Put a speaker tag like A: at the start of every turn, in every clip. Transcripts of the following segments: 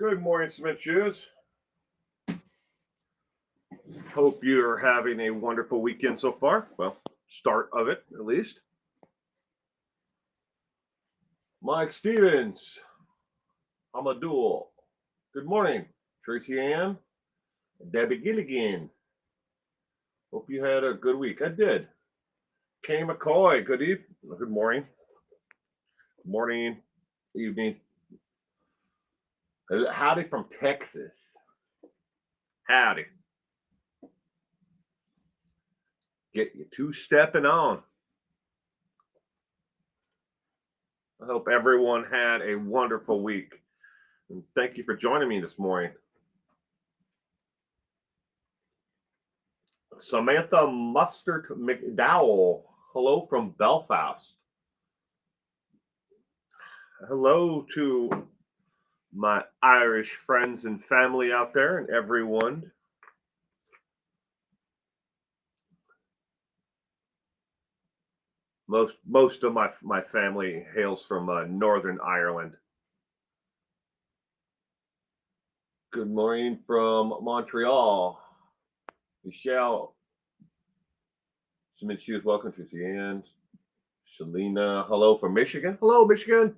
A: Good morning, Cement Shoes. Hope you're having a wonderful weekend so far. Well, start of it at least. Mike Stevens, Hamadul. Good morning, Tracy Ann, Debbie Gilligan. Hope you had a good week. I did. Kay McCoy, good evening. Good morning. Morning, evening. Howdy from Texas. Howdy. Get you two stepping on. I hope everyone had a wonderful week. And thank you for joining me this morning. Samantha Mustard McDowell. Hello from Belfast. Hello to my Irish friends and family out there and everyone. Most of my family hails from Northern Ireland. Good morning from Montreal. Michelle. Submit shoes. Welcome to the end. Selena. Hello from Michigan. Hello, Michigan.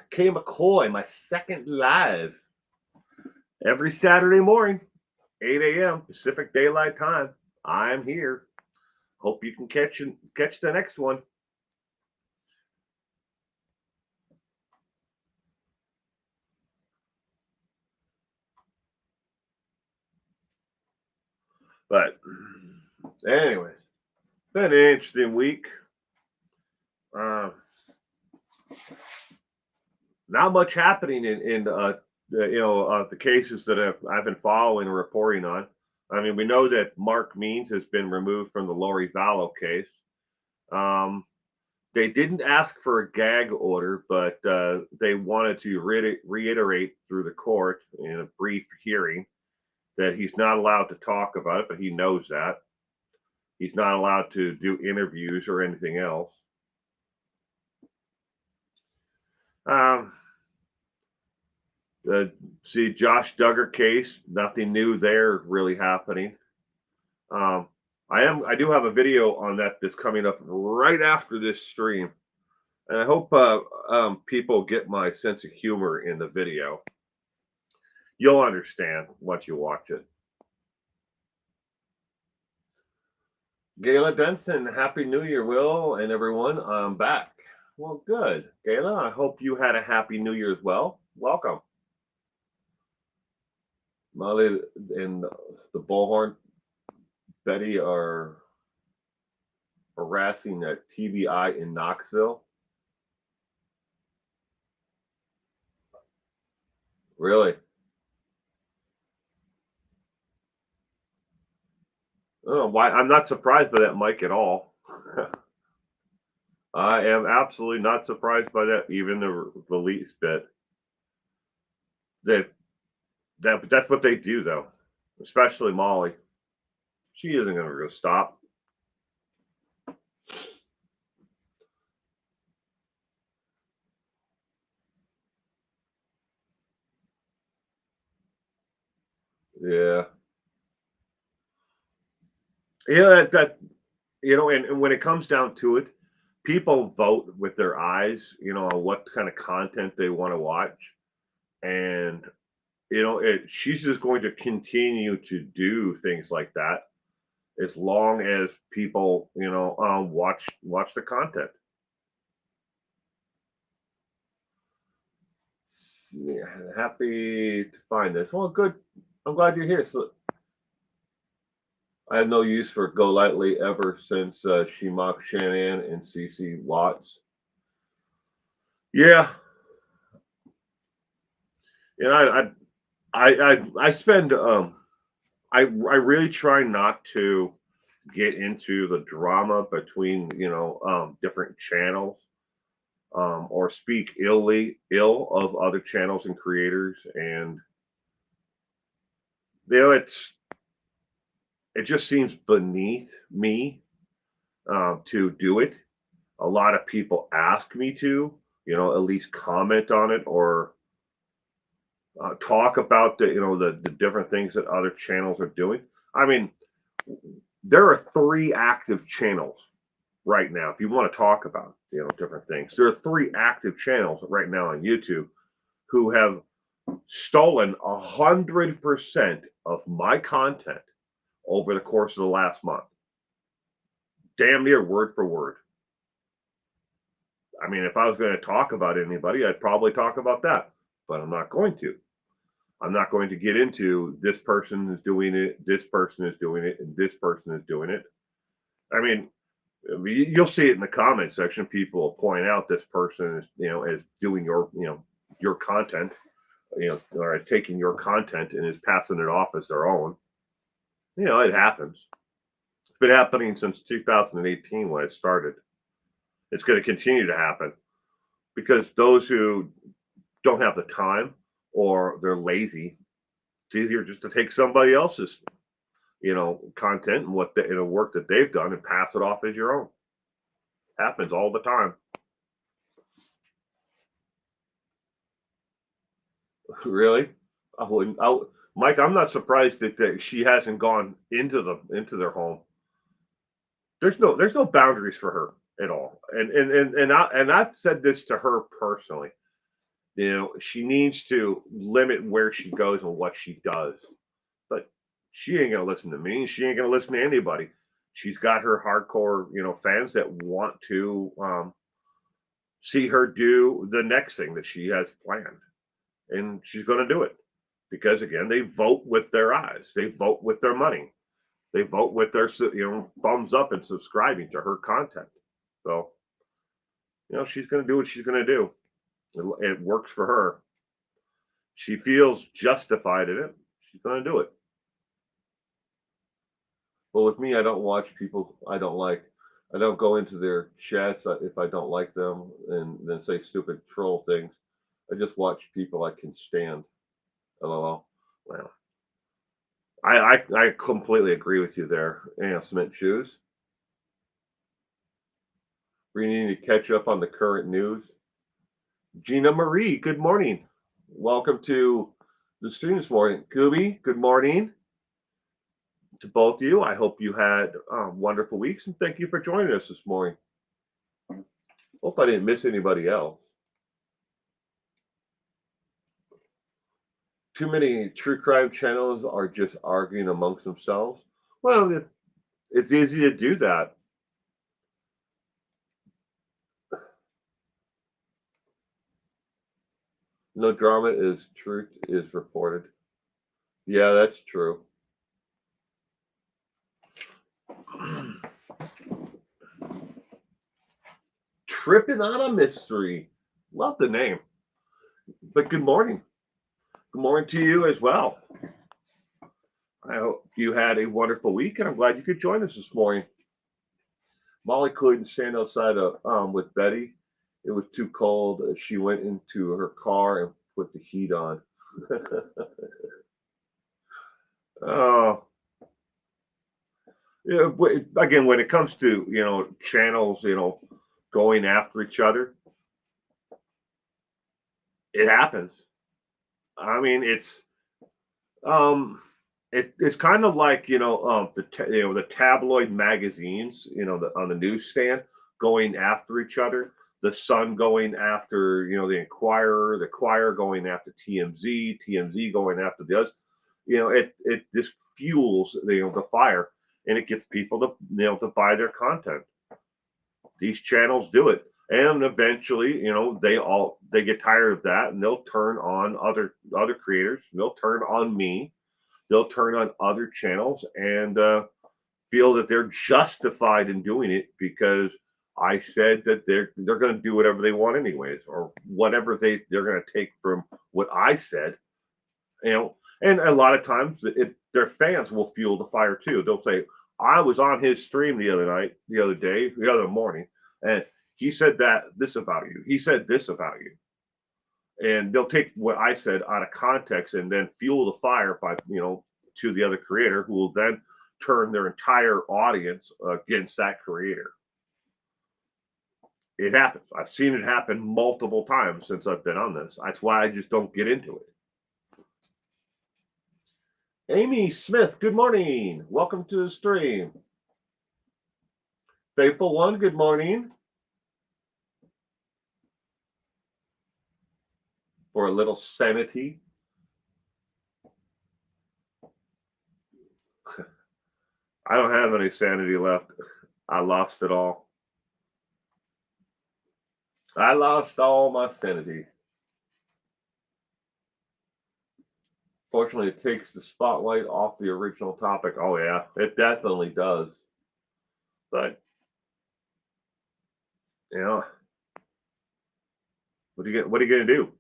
A: Kay McCoy, my second live. Every Saturday morning, 8 a.m. Pacific Daylight Time. I'm here. Hope you can catch the next one. But anyways, been an interesting week. Not much happening in the cases that I've been following and reporting on. I mean, we know that Mark Means has been removed from the Lori Vallow case. They didn't ask for a gag order, but they wanted to reiterate through the court in a brief hearing that he's not allowed to talk about it, but he knows that. He's not allowed to do interviews or anything else. See, Josh Duggar case, nothing new there really happening. I do have a video on that's coming up right after this stream, and I hope people get my sense of humor in the video. You'll understand once you watch it. Gayla Denson, Happy New Year, Will, and everyone. I'm back. Well, good. Gayla, I hope you had a Happy New Year as well. Welcome. Molly and the Bullhorn Betty are harassing at TBI in Knoxville. Really? Oh, why? I'm not surprised by that, Mike, at all. I am absolutely not surprised by that, even the least bit. That's what they do, though. Especially Molly. She isn't going to go stop. Yeah. Yeah, and when it comes down to it, people vote with their eyes, on what kind of content they want to watch. And, she's just going to continue to do things like that as long as people, watch the content. Yeah, happy to find this. Well, good. I'm glad you're here. So I have no use for Go Lightly ever since she mocked Shannon and CC Watts. Yeah. I spend I really try not to get into the drama between different channels or speak ill of other channels and creators, and it just seems beneath me to do it. A lot of people ask me to, at least comment on it or talk about the different things that other channels are doing. I mean, there are three active channels right now. If you want to talk about different things, there are three active channels right now on YouTube who have stolen 100% of my content over the course of the last month, damn near word for word. I mean, if I was going to talk about anybody, I'd probably talk about that, but I'm not going to. I'm not going to get into this person is doing it, this person is doing it, and this person is doing it. I mean, you'll see it in the comment section. People will point out this person is doing your content, or taking your content and is passing it off as their own. It happens. It's been happening since 2018 when it started. It's going to continue to happen because those who don't have the time or they're lazy, it's easier just to take somebody else's, content and what the work that they've done and pass it off as your own. Happens all the time. Really? I wouldn't. Mike, I'm not surprised that she hasn't gone into their home. There's no boundaries for her at all. And I've said this to her personally. She needs to limit where she goes and what she does. But she ain't gonna listen to me. She ain't gonna listen to anybody. She's got her hardcore, fans that want to see her do the next thing that she has planned, and she's going to do it because again, they vote with their eyes, they vote with their money, they vote with their thumbs up and subscribing to her content. So she's going to do what she's going to do. It works for her. She feels justified in it. She's going to do it. But with me, I don't watch people I don't like. I don't go into their chats if I don't like them and then say stupid troll things. I just watch people I can stand. LOL. Well, I completely agree with you there. Cement shoes. We need to catch up on the current news. Gina Marie, good morning. Welcome to the stream this morning. Gooby, good morning to both of you. I hope you had wonderful weeks and thank you for joining us this morning. Hope I didn't miss anybody else. Too many true crime channels are just arguing amongst themselves. Well, it's easy to do that. No drama is truth is reported. Yeah, that's true. Tripping on a mystery. Love the name. But good morning. Good morning to you as well. I hope you had a wonderful week, and I'm glad you could join us this morning. Molly couldn't stand outside with Betty. It was too cold. She went into her car and put the heat on. Oh, yeah. Again, when it comes to channels, going after each other, it happens. I mean, um, it's kind of like the tabloid magazines, on the newsstand going after each other. The Sun going after the Inquirer, the Inquirer going after TMZ, TMZ going after the others. It just fuels the fire, and it gets people to to buy their content. These channels do it, and eventually they get tired of that, and they'll turn on other creators. They'll turn on me. They'll turn on other channels and feel that they're justified in doing it because I said that they're going to do whatever they want anyways, or whatever they're going to take from what I said. And a lot of times their fans will fuel the fire too. They'll say, I was on his stream the other night, the other day, the other morning, and he said this about you. He said this about you. And they'll take what I said out of context and then fuel the fire by, to the other creator, who will then turn their entire audience against that creator. It happens. I've seen it happen multiple times since I've been on this. That's why I just don't get into it. Amy Smith, good morning. Welcome to the stream. Faithful One, good morning. For a little sanity. I don't have any sanity left. I lost it all. I lost all my sanity. Fortunately, it takes the spotlight off the original topic. Oh yeah, it definitely does. But you know, what are you gonna do?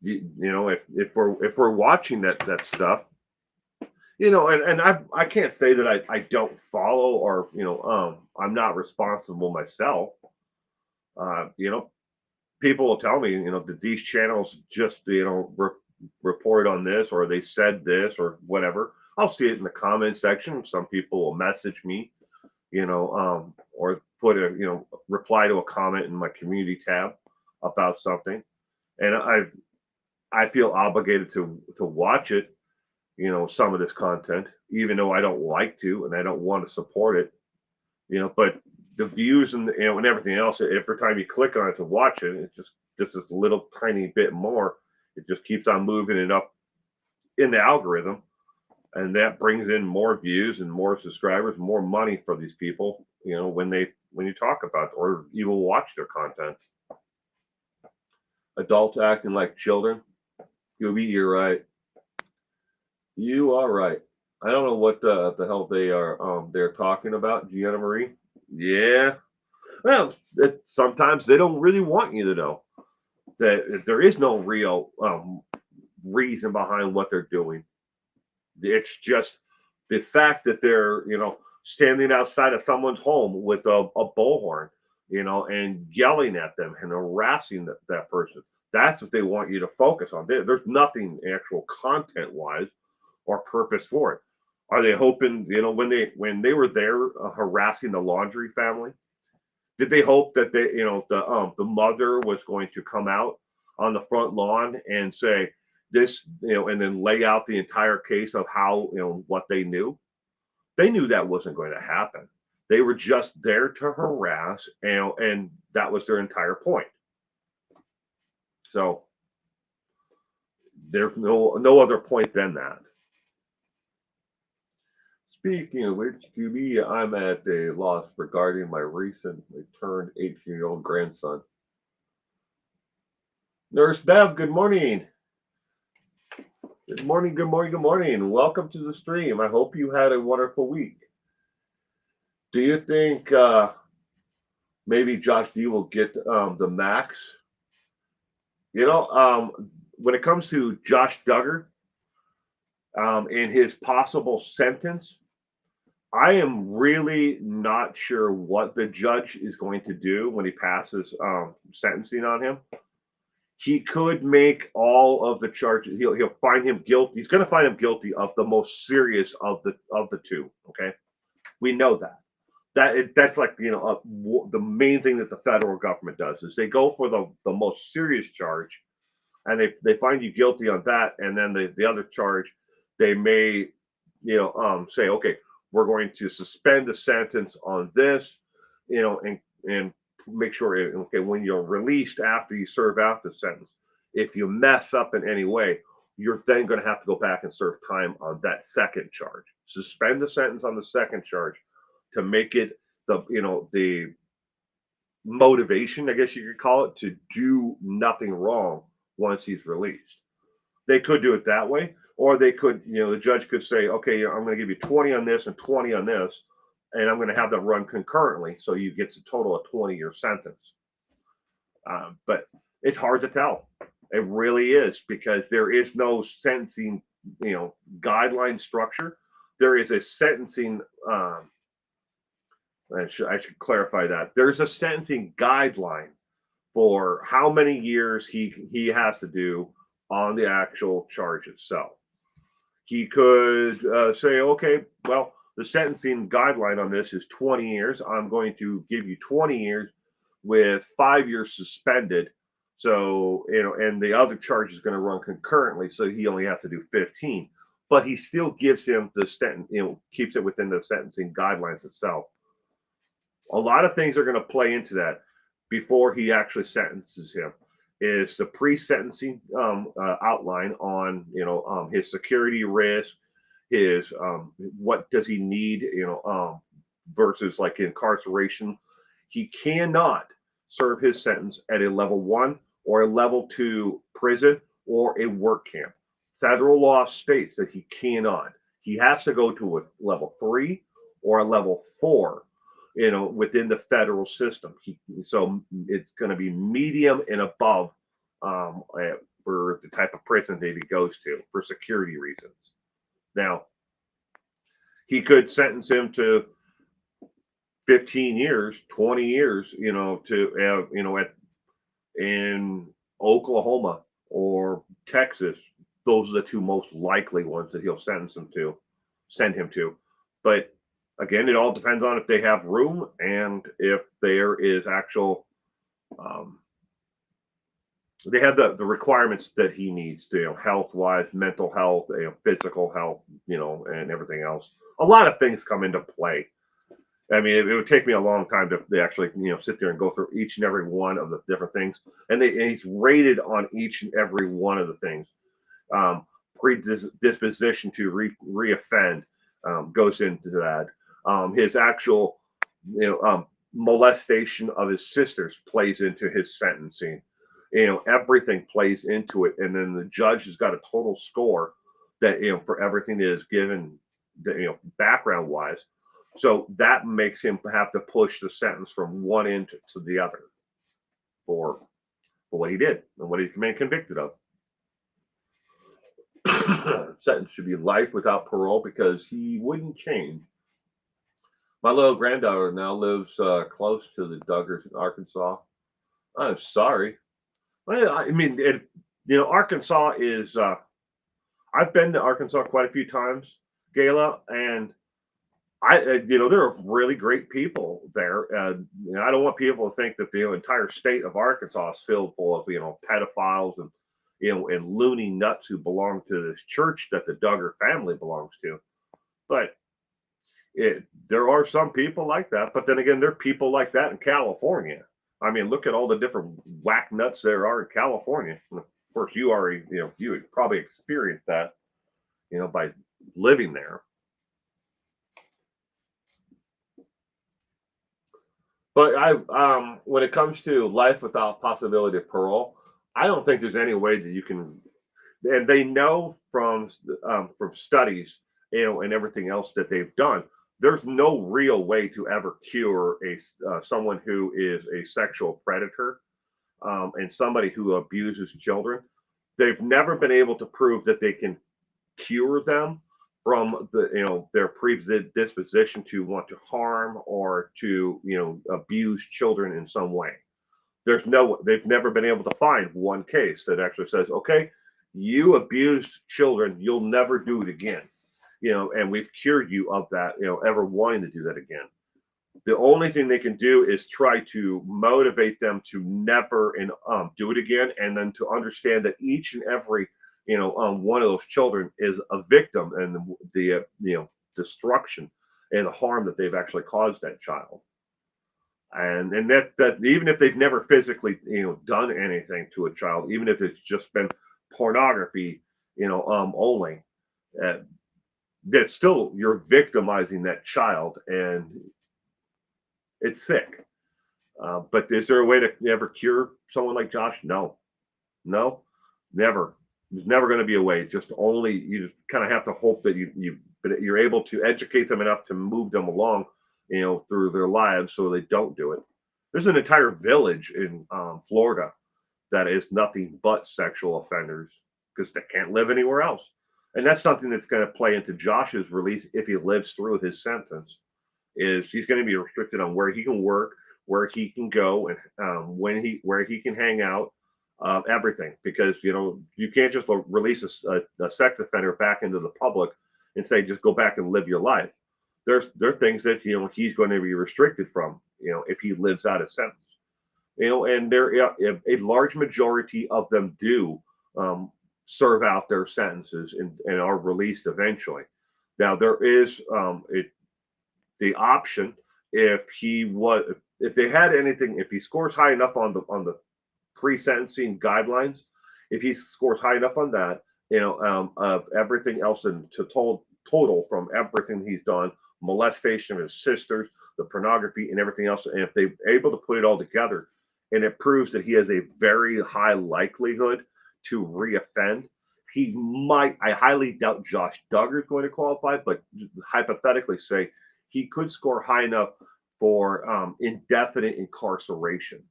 A: If we're watching that stuff, and I can't say that I don't follow, or I'm not responsible myself. Uh, you know, People will tell me, that these channels just, report on this, or they said this, or whatever. I'll see it in the comment section. Some people will message me, or put reply to a comment in my community tab about something. And I feel obligated to watch it, some of this content, even though I don't like to and I don't want to support it, but the views and and everything else, every time you click on it to watch it, it's just this little tiny bit more. It just keeps on moving it up in the algorithm, and that brings in more views and more subscribers, more money for these people. When you talk about it, or you will watch their content. Adults acting like children. You're right. You are right. I don't know what the hell they're talking about, Gianna Marie. Yeah. Well, sometimes they don't really want you to know that there is no real reason behind what they're doing. It's just the fact that they're, standing outside of someone's home with a bullhorn, and yelling at them and harassing that person. That's what they want you to focus on. There's nothing actual content wise or purpose for it. Are they hoping, when they were there harassing the Laundry family? Did they hope that the mother was going to come out on the front lawn and say this, and then lay out the entire case of how, what they knew? They knew that wasn't going to happen. They were just there to harass, and that was their entire point. So there's no other point than that. Speaking of which, QB, I'm at a loss regarding my recently turned 18-year-old grandson. Nurse Bev, good morning. Good morning, good morning, good morning. Welcome to the stream. I hope you had a wonderful week. Do you think maybe Josh D will get the max? When it comes to Josh Duggar and his possible sentence, I am really not sure what the judge is going to do when he passes sentencing on him. He could make all of the charges. He'll find him guilty. He's going to find him guilty of the most serious of the two. Okay, we know that. That's like the main thing that the federal government does is they go for the most serious charge, and they find you guilty on that, and then the other charge they may say, okay, we're going to suspend the sentence on this, and make sure, okay, when you're released after you serve out the sentence, if you mess up in any way, you're then going to have to go back and serve time on that second charge. Suspend the sentence on the second charge to make it the motivation, I guess you could call it, to do nothing wrong once he's released. They could do it that way, or they could, the judge could say, okay, I'm going to give you 20 on this and 20 on this, and I'm going to have them run concurrently, so you get a total of 20-year sentence. But it's hard to tell. It really is, because there is no sentencing, guideline structure. There is a sentencing. I should clarify that. There's a sentencing guideline for how many years he has to do on the actual charge itself. He could say, okay, well, the sentencing guideline on this is 20 years. I'm going to give you 20 years with 5 years suspended, So, and the other charge is going to run concurrently, so he only has to do 15. But he still gives him the sentence, keeps it within the sentencing guidelines itself. A lot of things are going to play into that before he actually sentences him. Is the pre-sentencing outline on his security risk, his what does he need, versus like incarceration. He cannot serve his sentence at a level 1 or a level 2 prison or a work camp. Federal law states that he cannot. He has to go to a level 3 or a level 4, within the federal system. So it's going to be medium and above, for the type of prison that he goes to for security reasons. Now, he could sentence him to 15 years, 20 years, at in Oklahoma or Texas. Those are the two most likely ones that he'll send him to. But again, it all depends on if they have room and if there is actual, they have the requirements that he needs to, health wise, mental health, physical health, and everything else. A lot of things come into play. I mean, it would take me a long time to actually, sit there and go through each and every one of the different things. And he's rated on each and every one of the things. Predisposition to reoffend goes into that. His actual, molestation of his sisters plays into his sentencing. Everything plays into it, and then the judge has got a total score that for everything that is given, background wise. So that makes him have to push the sentence from one end to the other for what he did and what he's been convicted of. Sentence should be life without parole because he wouldn't change. My little granddaughter now lives close to the Duggars in Arkansas. I'm sorry. Well, I mean, Arkansas is. I've been to Arkansas quite a few times, Gayla, and there are really great people there. I don't want people to think that the entire state of Arkansas is filled full of pedophiles and and loony nuts who belong to this church that the Duggar family belongs to. But there are some people like that. But then again, there are people like that in California. I mean, look at all the different whack nuts there are in California. And of course, you already, you would probably experienced that, by living there. But when it comes to life without possibility of parole, I don't think there's any way that you can. And they know from studies, and everything else that they've done. There's no real way to ever cure someone who is a sexual predator, and somebody who abuses children. They've never been able to prove that they can cure them from their predisposition to want to harm or to abuse children in some way. They've never been able to find one case that actually says, okay, you abused children, you'll never do it again, and we've cured you of that, ever wanting to do that again. The only thing they can do is try to motivate them to never and do it again, and then to understand that each and every one of those children is a victim, and the destruction and the harm that they've actually caused that child. And that even if they've never physically done anything to a child, even if it's just been pornography, only, uh, that still you're victimizing that child, and it's sick. But is there a way to ever cure someone like Josh? No, no, never. There's never going to be a way. Just only you just kind of have to hope that you're able to educate them enough to move them along, through their lives so they don't do it. There's an entire village in Florida that is nothing but sexual offenders because they can't live anywhere else. And that's something that's going to play into Josh's release if he lives through his sentence. Is he's going to be restricted on where he can work, where he can go, and where he can hang out, everything. Because you can't just release a sex offender back into the public and say just go back and live your life. There are things that he's going to be restricted from if he lives out his sentence. And a large majority of them do um, serve out their sentences and are released eventually. Now there is the option if they had anything, if he scores high enough on the pre-sentencing guidelines, if he scores high enough on that, of everything else in total from everything he's done, molestation of his sisters, the pornography, and everything else, and if they're able to put it all together, and it proves that he has a very high likelihood to reoffend, he might. I highly doubt Josh Duggar is going to qualify, but hypothetically, say he could score high enough for indefinite incarceration.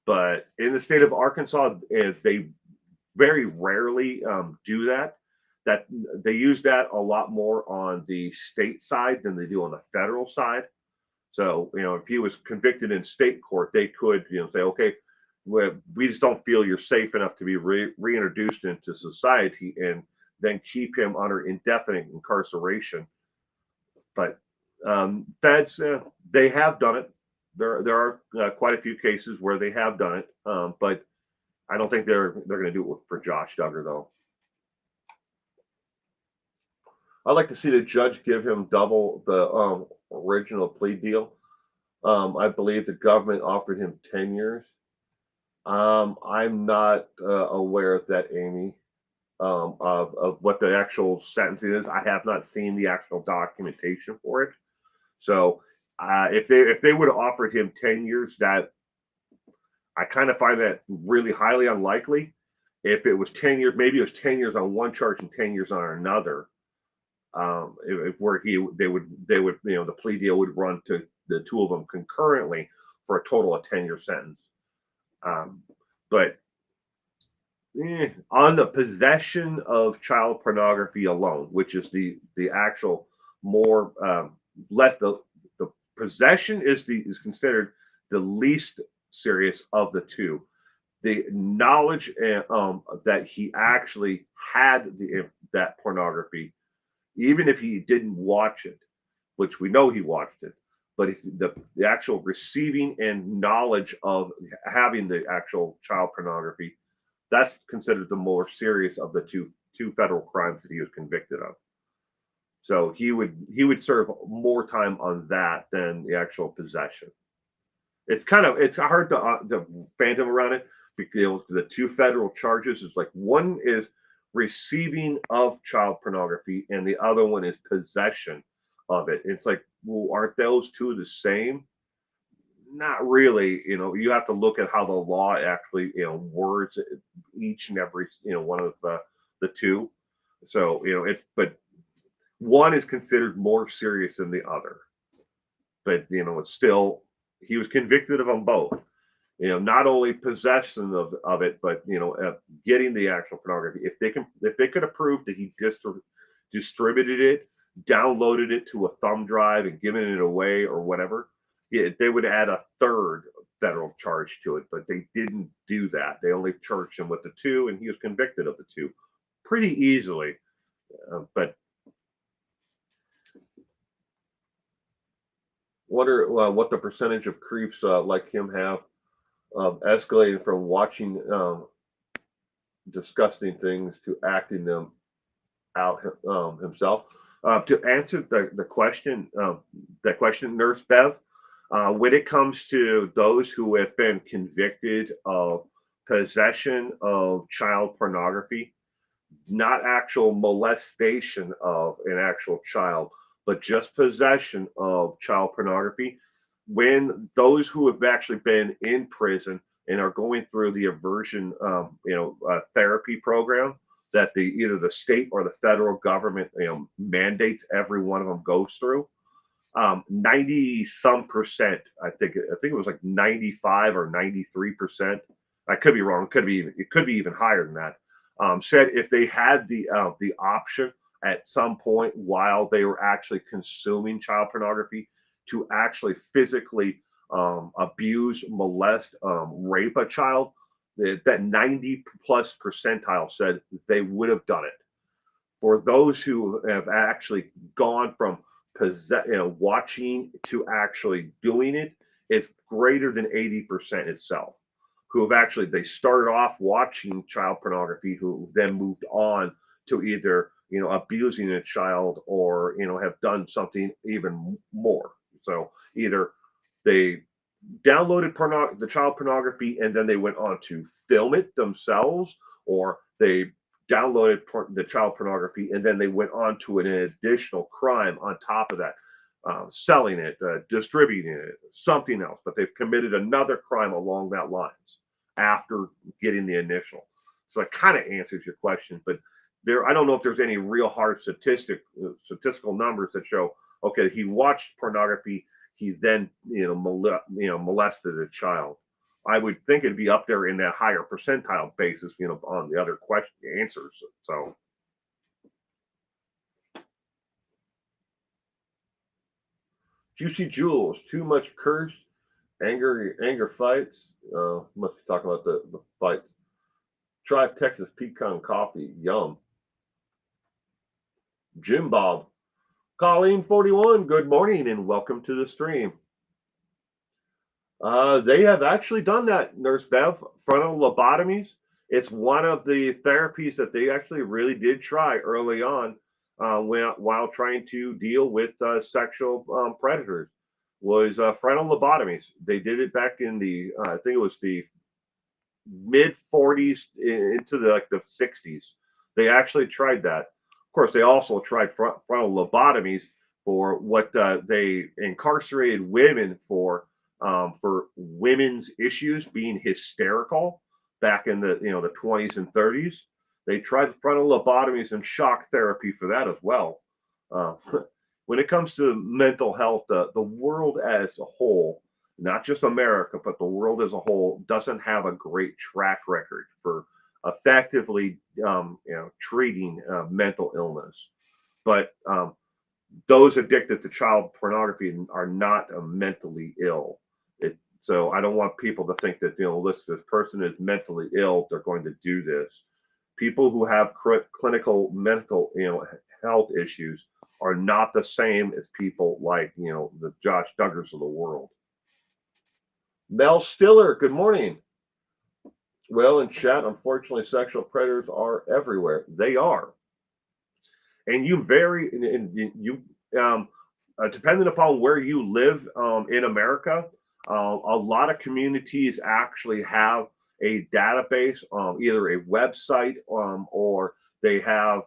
A: But in the state of Arkansas, if they very rarely do that. That they use that a lot more on the state side than they do on the federal side. So if he was convicted in state court, they could say, okay, we just don't feel you're safe enough to be reintroduced into society, and then keep him under indefinite incarceration. But feds, they have done it. There are quite a few cases where they have done it, but I don't think they're going to do it for Josh Duggar though. I'd like to see the judge give him double the original plea deal. I believe the government offered him 10 years. I'm not aware of that, Amy, of what the actual sentencing is. I have not seen the actual documentation for it. So if they would have offered him 10 years, that I kind of find that really highly unlikely. If it was 10 years, maybe it was 10 years on one charge and 10 years on another. Where they would the plea deal would run to the two of them concurrently for a total of 10-year sentence. But on the possession of child pornography alone, which is the actual more less the possession is considered the least serious of the two. The knowledge that he actually had that pornography, even if he didn't watch it, which we know he watched it, but if the actual receiving and knowledge of having the actual child pornography, that's considered the more serious of the two federal crimes that he was convicted of. So he would serve more time on that than the actual possession. It's hard to phantom around it because the two federal charges is like one is receiving of child pornography and the other one is possession of it. It's like, well, aren't those two the same? Not really. You have to look at how the law actually words each and every one of the two. So but one is considered more serious than the other. But it's still, he was convicted of them both. Not only possession of it, but getting the actual pornography. If they could have proved that he distributed it, downloaded it to a thumb drive and given it away or whatever, they would add a third federal charge to it. But they didn't do that. They only charged him with the two, and he was convicted of the two pretty easily. But wonder what the percentage of creeps like him have escalating from watching disgusting things to acting them out himself. To answer the question, Nurse Bev, when it comes to those who have been convicted of possession of child pornography, not actual molestation of an actual child, but just possession of child pornography, when those who have actually been in prison and are going through the aversion, therapy program that either the state or the federal government, mandates every one of them goes through, 90 some percent, I think it was like 95 or 93%. I could be wrong. It could be even higher than that. Said if they had the option at some point while they were actually consuming child pornography to actually physically abuse, molest, rape a child, that 90 plus percentile said they would have done it. For those who have actually gone from watching to actually doing it, it's greater than 80% itself who have actually they started off watching child pornography who then moved on to either abusing a child or have done something even more. So either they downloaded the child pornography and then they went on to film it themselves, or they downloaded the child pornography and then they went on to an additional crime on top of that, selling it, distributing it, something else. But they've committed another crime along that lines after getting the initial. So it kind of answers your question, but I don't know if there's any real hard statistical numbers that show, okay, he watched pornography, he then molested a child. I would think it'd be up there in that higher percentile basis, on the other question answers. So Juicy Jules, too much curse, anger fights. Must be talking about the fight. Try Texas pecan coffee, yum. Jim Bob, Colleen 41, good morning and welcome to the stream. They have actually done that, Nurse Bev, frontal lobotomies. It's one of the therapies that they actually really did try early on while trying to deal with sexual predators was frontal lobotomies. They did it back in I think it was the mid 40s into the 60s. They actually tried that. Of course, they also tried frontal lobotomies for what they incarcerated women for women's issues being hysterical back in the 20s and 30s. They tried frontal lobotomies and shock therapy for that as well. Uh, when it comes to mental health, the world as a whole, not just America, but the world as a whole, doesn't have a great track record for effectively treating mental illness. But those addicted to child pornography are not mentally ill. So I don't want people to think that this person is mentally ill, they're going to do this. People who have clinical mental health issues are not the same as people like the Josh Duggars of the world. Mel Stiller, good morning. Well, in chat, unfortunately, sexual predators are everywhere. They are, and you vary, and you depending upon where you live in America, a lot of communities actually have a database, either a website or they have,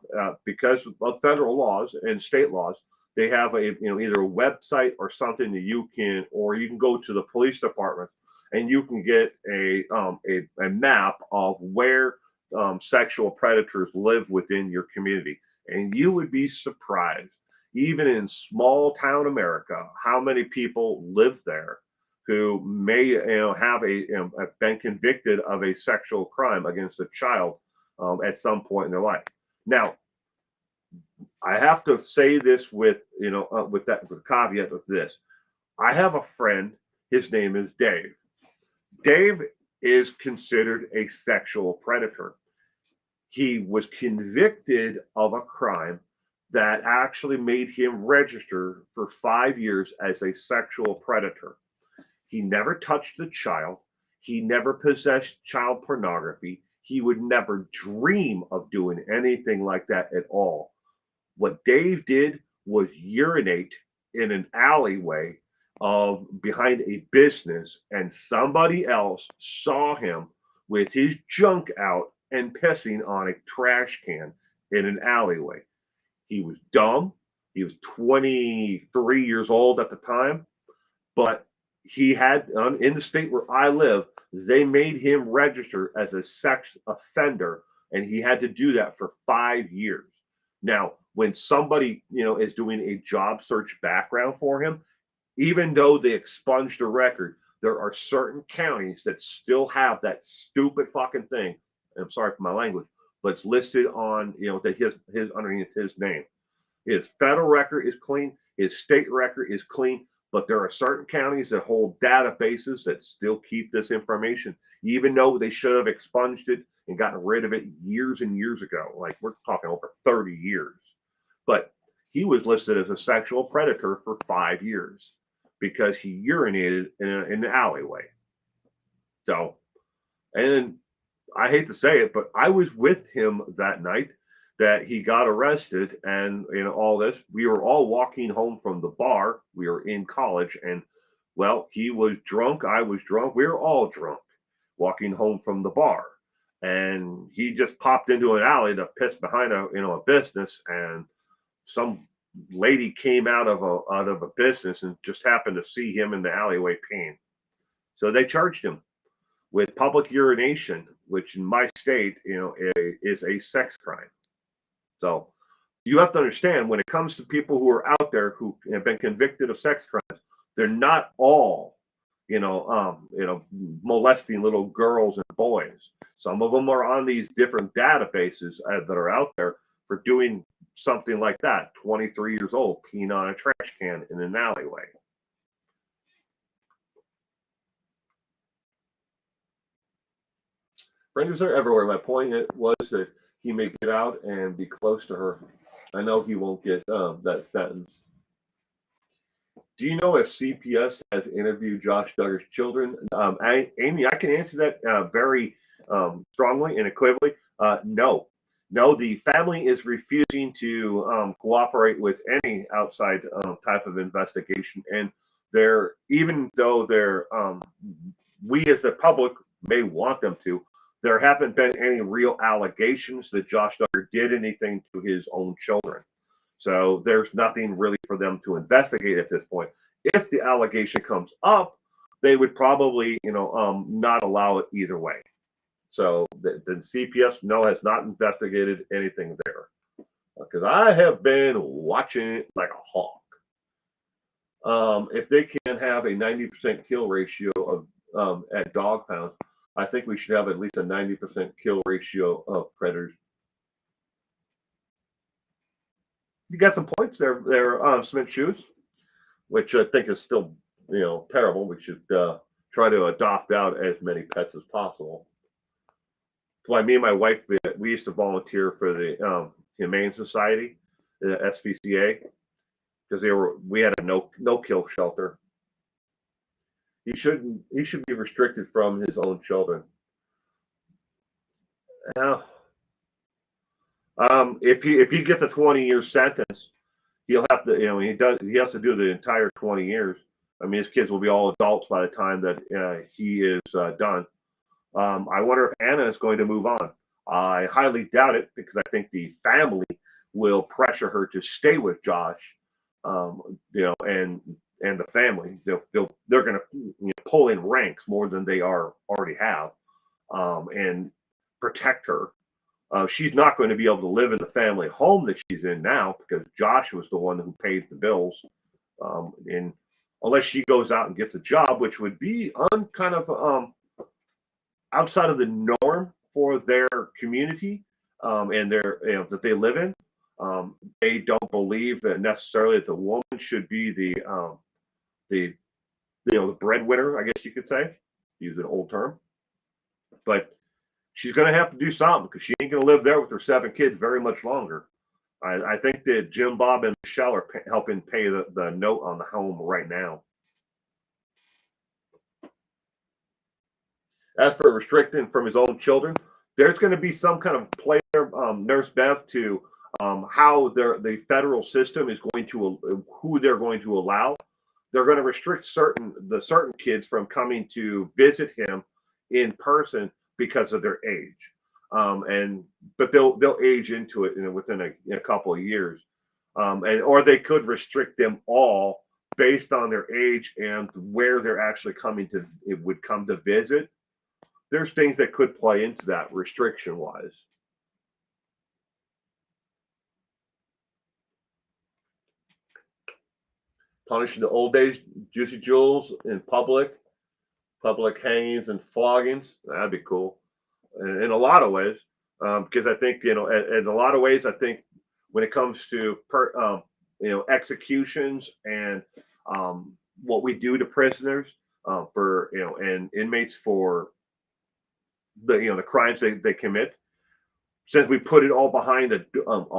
A: because of federal laws and state laws, they have either a website or something that or you can go to the police department and you can get a map of where sexual predators live within your community. And you would be surprised, even in small town America, how many people live there who may have been convicted of a sexual crime against a child at some point in their life. Now, I have to say this with with the caveat of this. I have a friend. His name is Dave. Dave is considered a sexual predator. He was convicted of a crime that actually made him register for 5 years as a sexual predator. He never touched a child. He never possessed child pornography. He would never dream of doing anything like that at all. What Dave did was urinate in an alleyway of behind a business, and somebody else saw him with his junk out and pissing on a trash can in an alleyway. He was dumb. He was 23 years old at the time, but he had in the state where I live, they made him register as a sex offender, and he had to do that for 5 years. Now, when somebody is doing a job search background for him, even though they expunged the record, there are certain counties that still have that stupid fucking thing. I'm sorry for my language, but it's listed on that his underneath his name. His federal record is clean. His state record is clean. But there are certain counties that hold databases that still keep this information, even though they should have expunged it and gotten rid of it years and years ago. Like we're talking over 30 years. But he was listed as a sexual predator for 5 years because he urinated in the alleyway. So, and I hate to say it, but I was with him that night that he got arrested and all this. We were all walking home from the bar. We were in college, and well, he was drunk, I was drunk, we were all drunk walking home from the bar. And he just popped into an alley to piss behind a business, and some lady came out of a business and just happened to see him in the alleyway peeing. So they charged him with public urination, which in my state, is a sex crime. So you have to understand when it comes to people who are out there who have been convicted of sex crimes, they're not all, molesting little girls and boys. Some of them are on these different databases that are out there for doing something like that. 23 years old, peeing on a trash can in an alleyway. Predators are everywhere. My point was that he may get out and be close to her. I know he won't get that sentence. Do you know if CPS has interviewed Josh Duggar's children? Amy, I can answer that very strongly and equivocally. No. No, the family is refusing to cooperate with any outside type of investigation. And even though we as the public may want them to, there haven't been any real allegations that Josh Duggar did anything to his own children. So there's nothing really for them to investigate at this point. If the allegation comes up, they would probably, not allow it either way. So the CPS, no, has not investigated anything there. Because I have been watching it like a hawk. If they can have a 90% kill ratio at dog pounds, I think we should have at least a 90% kill ratio of predators. You got some points there, Smith Shoes, which I think is still, terrible. We should try to adopt out as many pets as possible. So me and my wife, we used to volunteer for the Humane Society, the SPCA, because we had a no kill shelter. He should be restricted from his own children. Now, if he gets a 20-year sentence, he'll have to, he has to do the entire 20 years. I mean, his kids will be all adults by the time that he is done. I wonder if Anna is going to move on. I highly doubt it because I think the family will pressure her to stay with Josh. And the family, they're going to pull in ranks more than they already have, and protect her. She's not going to be able to live in the family home that she's in now because Josh was the one who paid the bills. And unless she goes out and gets a job, which would be kind of outside of the norm for their community and their that they live in. They don't believe that necessarily that the woman should be the breadwinner, I guess you could say, use an old term. But she's going to have to do something because she ain't going to live there with her 7 kids very much longer. I think that Jim, Bob, and Michelle are helping pay the note on the home right now. As for restricting from his own children, there's going to be some kind of play there, Nurse Bev, to how the federal system is going to who they're going to allow. They're going to restrict certain kids from coming to visit him in person because of their age, but they'll age into it within a couple of years, or they could restrict them all based on their age and where they're actually would come to visit. There's things that could play into that restriction wise. Punishing the old age juicy jewels in public hangings and floggings. That'd be cool in a lot of ways. Because I think, in a lot of ways, I think when it comes to executions and what we do to prisoners for, and inmates for the crimes they commit, since we put it all behind a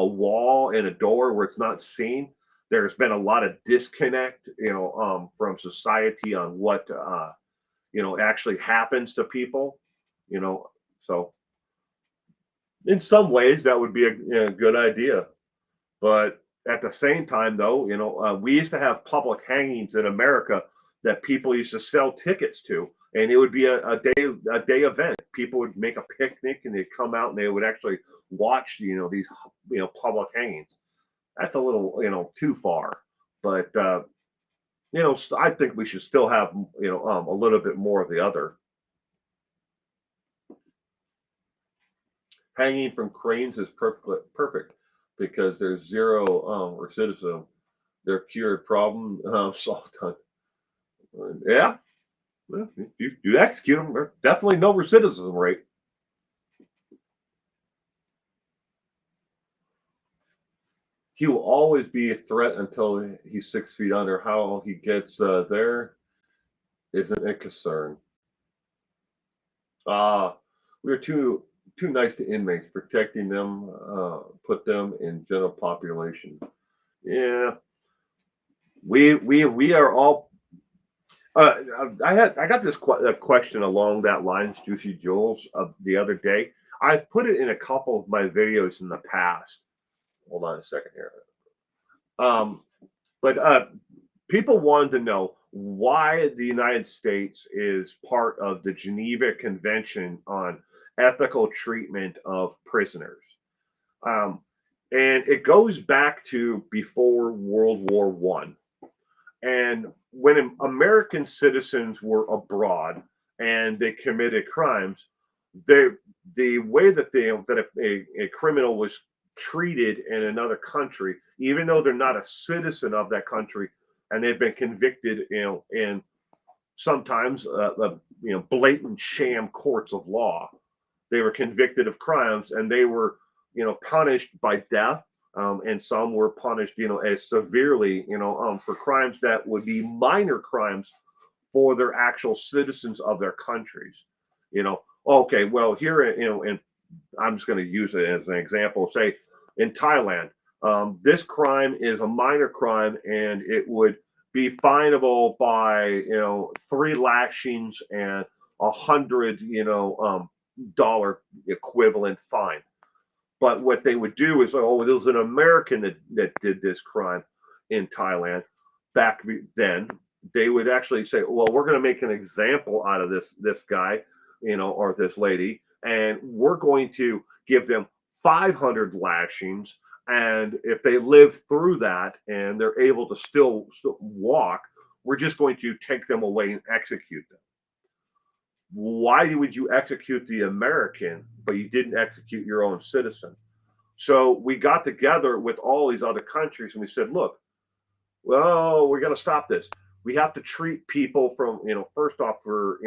A: wall and a door where it's not seen, There's been a lot of disconnect, from society on what actually happens to people, you know. So in some ways, that would be a good idea. But at the same time, though, we used to have public hangings in America that people used to sell tickets to, and it would be a day event. People would make a picnic and they'd come out and they would actually watch, these public hangings. That's a little too far, but I think we should still have a little bit more of the other. Hanging from cranes is perfect because there's zero recidivism. They're cured, problem solved. Yeah, well, you execute them. There's definitely no recidivism rate. He will always be a threat until he's 6 feet under. How he gets there isn't a concern. We're too nice to inmates, protecting them, put them in general population. Yeah, we are all. I got this question along that lines, Juicy Jules, the other day. I've put it in a couple of my videos in the past. Hold on a second here. Um, but people wanted to know why the United States is part of the Geneva Convention on ethical treatment of prisoners. Um, and it goes back to before World War One. And when American citizens were abroad and they committed crimes, they, the way that a criminal was treated in another country, even though they're not a citizen of that country, and they've been convicted, in sometimes blatant sham courts of law. They were convicted of crimes, and they were punished by death, and some were punished as severely for crimes that would be minor crimes for their actual citizens of their countries. Okay, well here and I'm just going to use it as an example. Say in Thailand, this crime is a minor crime, and it would be finable by 3 lashings and 100 dollar equivalent fine. But what they would do is, oh, there was an American that did this crime in Thailand back then. They would actually say, well, we're going to make an example out of this guy, or this lady, and we're going to give them 500 lashings. And if they live through that and they're able to still walk, we're just going to take them away and execute them. Why would you execute the American, but you didn't execute your own citizen? So we got together with all these other countries and we said, look, well, we're going to stop this. We have to treat people from, first off, for,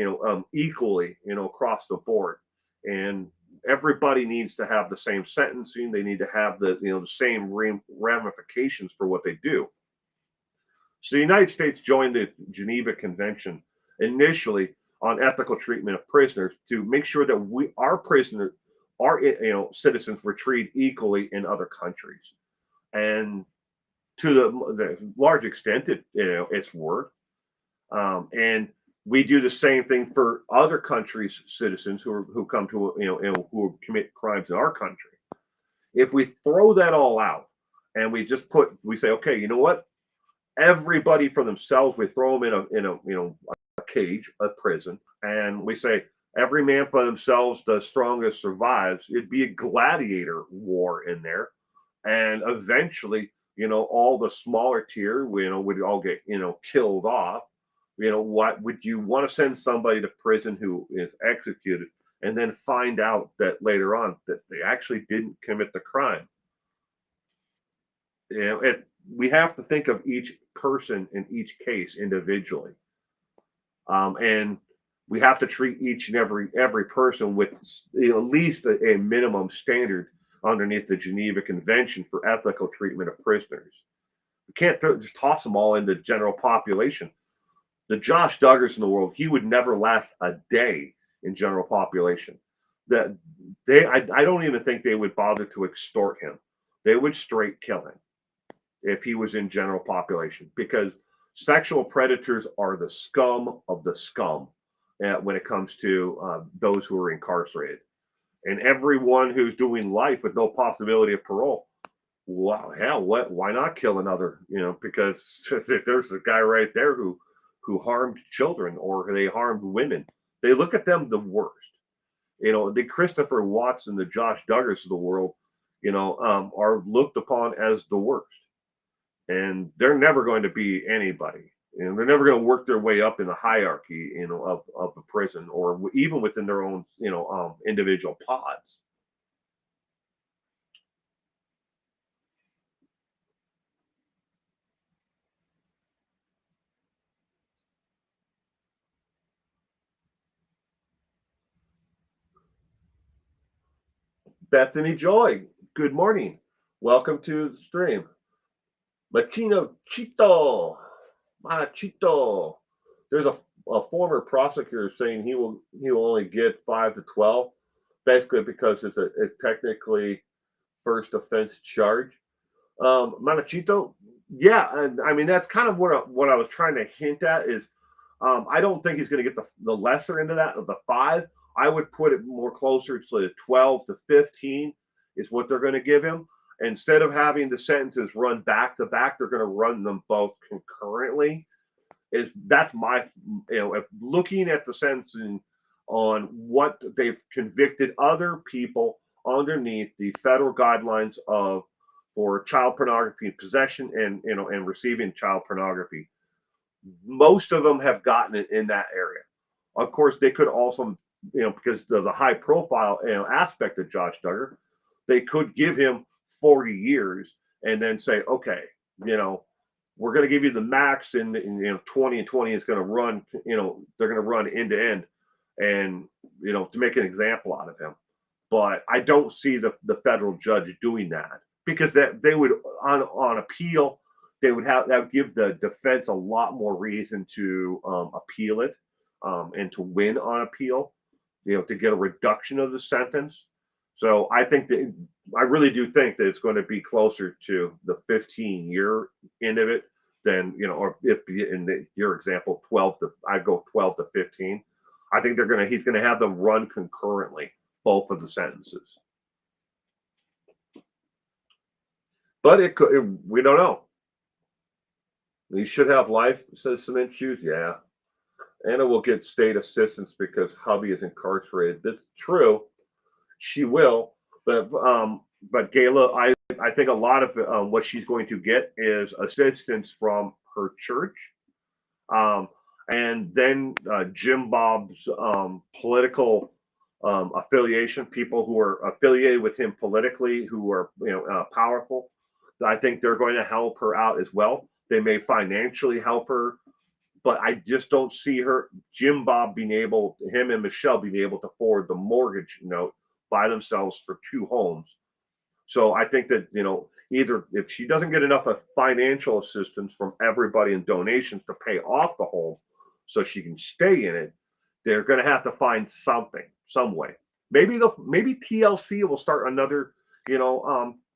A: equally, across the board. And everybody needs to have the same sentencing. They need to have the same ramifications for what they do. So the United States joined the Geneva Convention initially on ethical treatment of prisoners to make sure that our prisoners, our citizens, were treated equally in other countries. And to the large extent, it's worked. And we do the same thing for other countries' citizens who come to who commit crimes in our country. If we throw that all out and we say, okay, you know what? Everybody for themselves, we throw them in a cage, a prison, and we say every man for themselves, the strongest survives. It'd be a gladiator war in there, and eventually, all the smaller tier, would all get killed off. What would you want to send somebody to prison who is executed and then find out that later on that they actually didn't commit the crime? We have to think of each person in each case individually, and we have to treat each and every person with at least a minimum standard underneath the Geneva Convention for ethical treatment of prisoners. We can't just toss them all into general population. The Josh Duggars in the world, he would never last a day in general population. That I don't even think they would bother to extort him. They would straight kill him. if he was in general population, because sexual predators are the scum of the scum when it comes to those who are incarcerated. And everyone who's doing life with no possibility of parole, wow, hell, what? Why not kill another? Because if there's a guy right there who harmed children or they harmed women, they look at them the worst. The Christopher Watson, the Josh Duggars of the world, are looked upon as the worst, and they're never going to be anybody. They're never going to work their way up in the hierarchy, of the prison or even within their own, individual pods. Bethany Joy, good morning. Welcome to the stream. Machino Chito, Machito. There's a former prosecutor saying he will only get 5 to 12, basically because it's technically first offense charge. Manachito, yeah, and I mean that's kind of what I was trying to hint at is I don't think he's going to get the lesser end of that of the 5. I would put it more closer to the 12 to 15 is what they're going to give him. Instead of having the sentences run back to back, they're going to run them both concurrently. That's my if looking at the sentencing on what they've convicted other people underneath the federal guidelines of for child pornography possession and receiving child pornography, most of them have gotten it in that area. Of course, they could also, because of the high profile aspect of Josh Duggar, they could give him 40 years and then say, okay, you know, we're going to give you the max, and 20 and 20 is going to run, they're going to run end to end, and to make an example out of him. But I don't see the federal judge doing that, because that they would on appeal, they would have that would give the defense a lot more reason to appeal it, and to win on appeal, to get a reduction of the sentence. So I really do think that it's going to be closer to the 15-year end of it than, or if in your example, 12 to I go 12 to 15. I think he's gonna have them run concurrently, both of the sentences. But we don't know. He should have life, says Cement Shoes. Yeah. Anna will get state assistance because hubby is incarcerated. That's true. She will. But Gayla, I think a lot of what she's going to get is assistance from her church. Um, and then Jim Bob's political affiliation, people who are affiliated with him politically, who are powerful. I think they're going to help her out as well. They may financially help her, but I just don't see Jim Bob him and Michelle being able to afford the mortgage note by themselves for 2 homes. So I think that, either if she doesn't get enough of financial assistance from everybody in donations to pay off the home so she can stay in it, they're going to have to find something, some way. Maybe TLC will start another,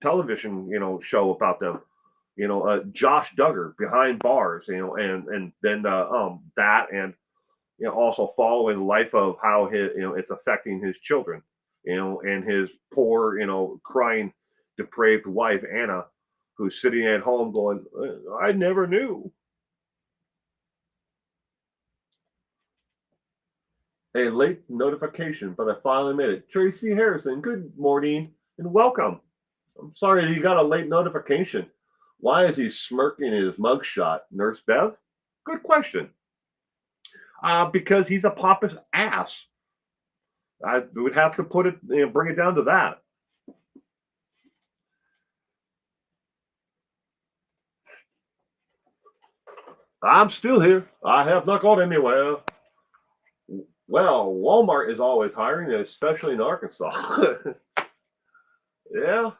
A: television, show about them. Josh Duggar behind bars, and then that, and also following the life of how it's affecting his children, and his poor, crying, depraved wife Anna, who's sitting at home going, "I never knew." A late notification, but I finally made it. Tracy Harrison, good morning and welcome. I'm sorry you got a late notification. Why is he smirking in his mugshot, Nurse Bev? Good question. Because he's a pompous ass. I would have to put it, bring it down to that. I'm still here. I have not gone anywhere. Well, Walmart is always hiring, especially in Arkansas. Yeah.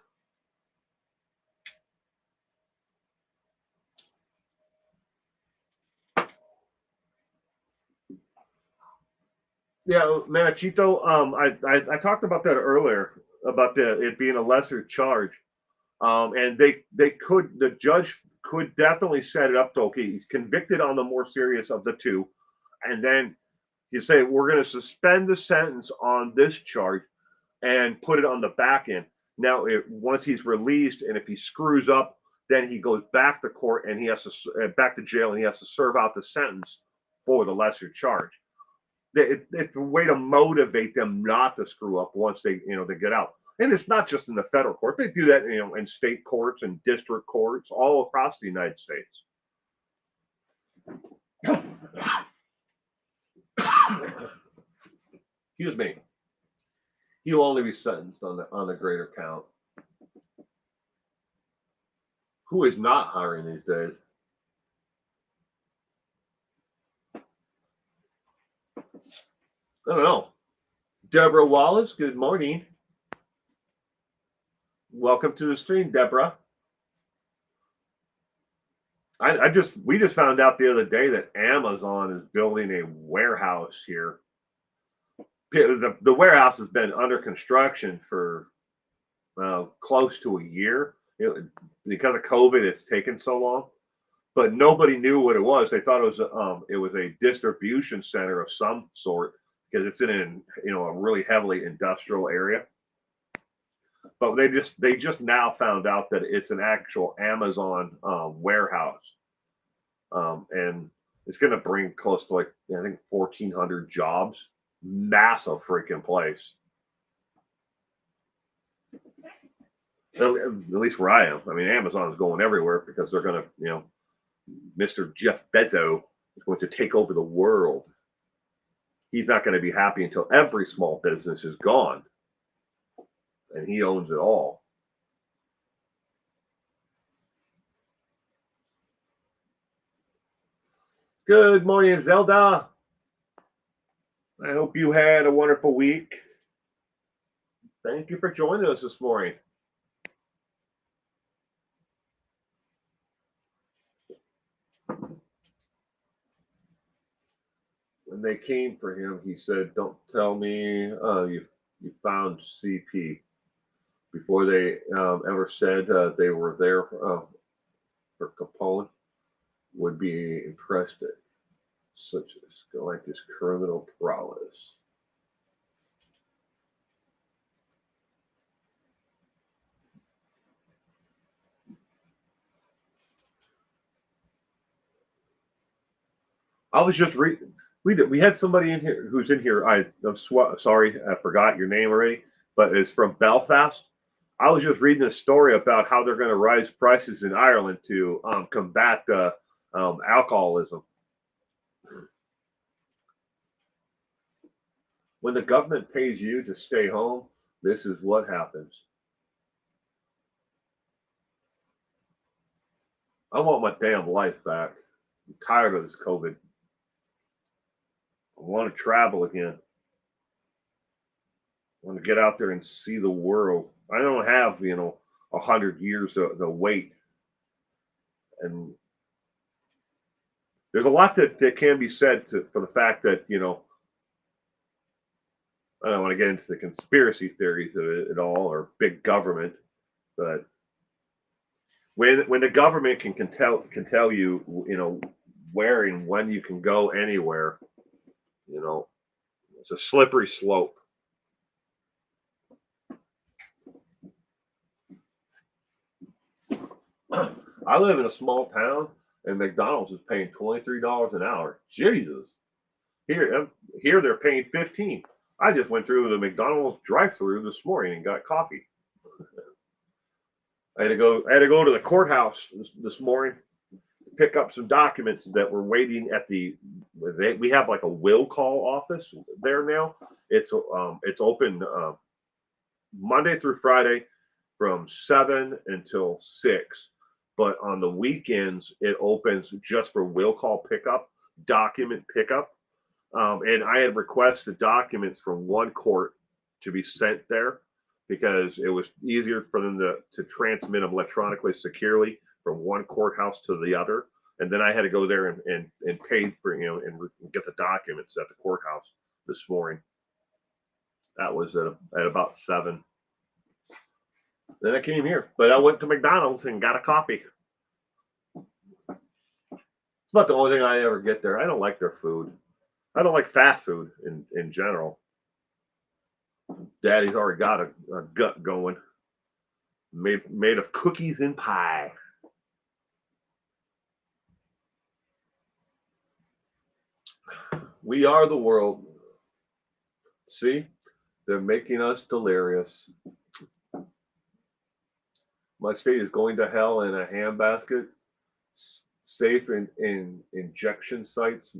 A: Yeah, Manachito. I talked about that earlier about it being a lesser charge. And the judge could definitely set it up to, okay, he's convicted on the more serious of the two, and then you say we're going to suspend the sentence on this charge and put it on the back end. Now, once he's released, and if he screws up, then he goes back to court and he has to back to jail, and he has to serve out the sentence for the lesser charge. It's a way to motivate them not to screw up once they get out. And it's not just in the federal court; they do that in state courts and district courts all across the United States. Excuse me. He'll only be sentenced on the greater count. Who is not hiring these days? I don't know. Deborah Wallace, good morning. Welcome to the stream, Deborah. We just found out the other day that Amazon is building a warehouse here. The warehouse has been under construction for close to a year. Because of COVID, it's taken so long. But nobody knew what it was. They thought it was a distribution center of some sort because it's in a really heavily industrial area. But they just now found out that it's an actual Amazon warehouse, and it's going to bring close to I think 1,400 jobs. Massive freaking place. At least where I am. I mean, Amazon is going everywhere because they're going to, Mr. Jeff Bezos is going to take over the world. He's not going to be happy until every small business is gone. And he owns it all. Good morning, Zelda. I hope you had a wonderful week. Thank you for joining us this morning. When they came for him, he said, "Don't tell me you found CP." Before they ever said they were there for Capone, would be impressed at such like this criminal prowess. I was just reading. We had somebody in here who's in here. I'm sorry, I forgot your name already, but it's from Belfast. I was just reading a story about how they're going to raise prices in Ireland to combat alcoholism. When the government pays you to stay home, this is what happens. I want my damn life back. I'm tired of this COVID. I want to travel again. I want to get out there and see the world. I don't have, 100 years to wait. And there's a lot that can be said for the fact that, I don't want to get into the conspiracy theories of it all or big government, but when the government can tell you, where and when you can go anywhere, it's a slippery slope. I live in a small town, and McDonald's is paying $23 an hour. Jesus, here they're paying $15. I just went through the McDonald's drive-through this morning and got coffee. I had to go to the courthouse this morning, pick up some documents that were waiting at we have like a will call office there now. It's open Monday through Friday from 7 until 6. But on the weekends, it opens just for will call pickup, document pickup. And I had requested documents from one court to be sent there because it was easier for them to transmit them electronically securely from one courthouse to the other. And then I had to go there and pay for, and get the documents at the courthouse this morning. That was at about 7. Then I came here, but I went to McDonald's and got a coffee. It's about the only thing I ever get there. I don't like their food. I don't like fast food in general. Daddy's already got a gut going, made of cookies and pie. We are the world. See, they're making us delirious. My state is going to hell in a handbasket. Safe in injection sites,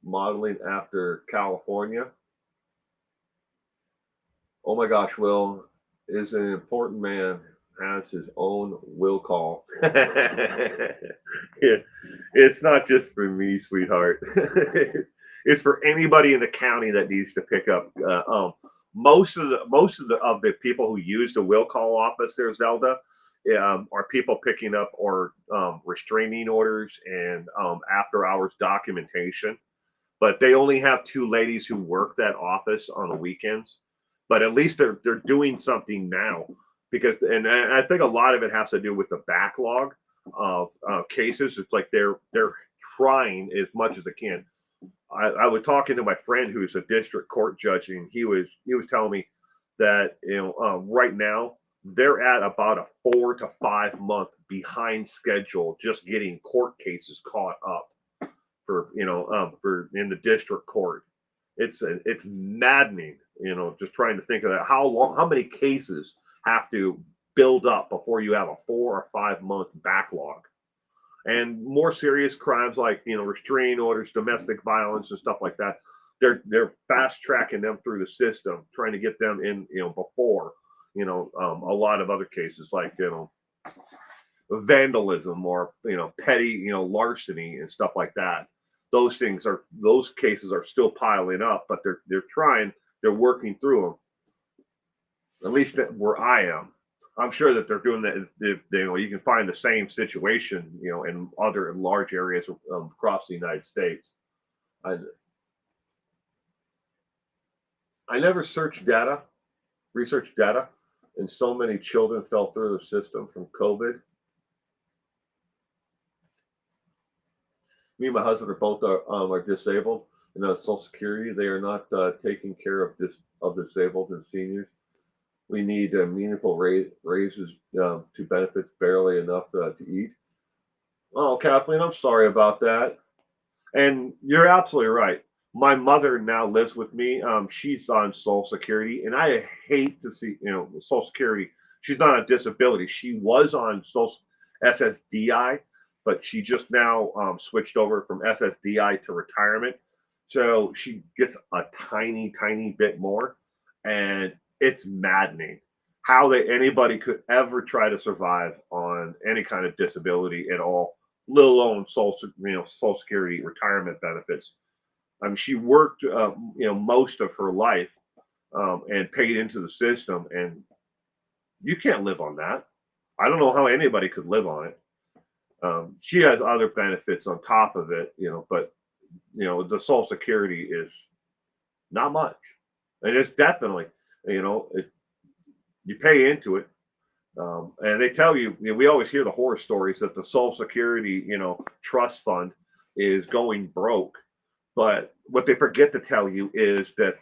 A: modeling after California. Oh my gosh, Will is an important man, has his own will call. Yeah, it's not just for me, sweetheart. It's for anybody in the county that needs to pick up. Most of the people who use the will call office there, Zelda, are people picking up or restraining orders and after hours documentation, but they only have two ladies who work that office on the weekends. But at least they're doing something now, because and I think a lot of it has to do with the backlog of cases. It's like they're trying as much as they can. I was talking to my friend who's a district court judge, and he was telling me that right now they're at about a 4 to 5 month behind schedule just getting court cases caught up for in the district court. It's maddening, just trying to think of that. How many cases have to build up before you have a 4 or 5 month backlog? And more serious crimes like restraining orders, domestic violence, and stuff like that. They're fast tracking them through the system, trying to get them in before a lot of other cases like vandalism or petty larceny and stuff like that. Those cases are still piling up, but they're working through them. At least where I am. I'm sure that they're doing that. If, you can find the same situation, in other large areas across the United States. I I never researched data, and so many children fell through the system from COVID. Me and my husband are disabled, and on Social Security they are not taking care of disabled and seniors. We need meaningful raises to benefits barely enough to eat. Oh, Kathleen, I'm sorry about that. And you're absolutely right. My mother now lives with me. She's on Social Security, and I hate to see, Social Security. She's not on disability. She was on Social SSDI, but she just now switched over from SSDI to retirement. So she gets a tiny, tiny bit more, and it's maddening how anybody could ever try to survive on any kind of disability at all, let alone Social Security retirement benefits. I mean, she worked, most of her life and paid into the system, and you can't live on that. I don't know how anybody could live on it. She has other benefits on top of it, but the Social Security is not much, and it's definitely, you pay into it. And they tell you, we always hear the horror stories that the Social Security, trust fund is going broke. But what they forget to tell you is that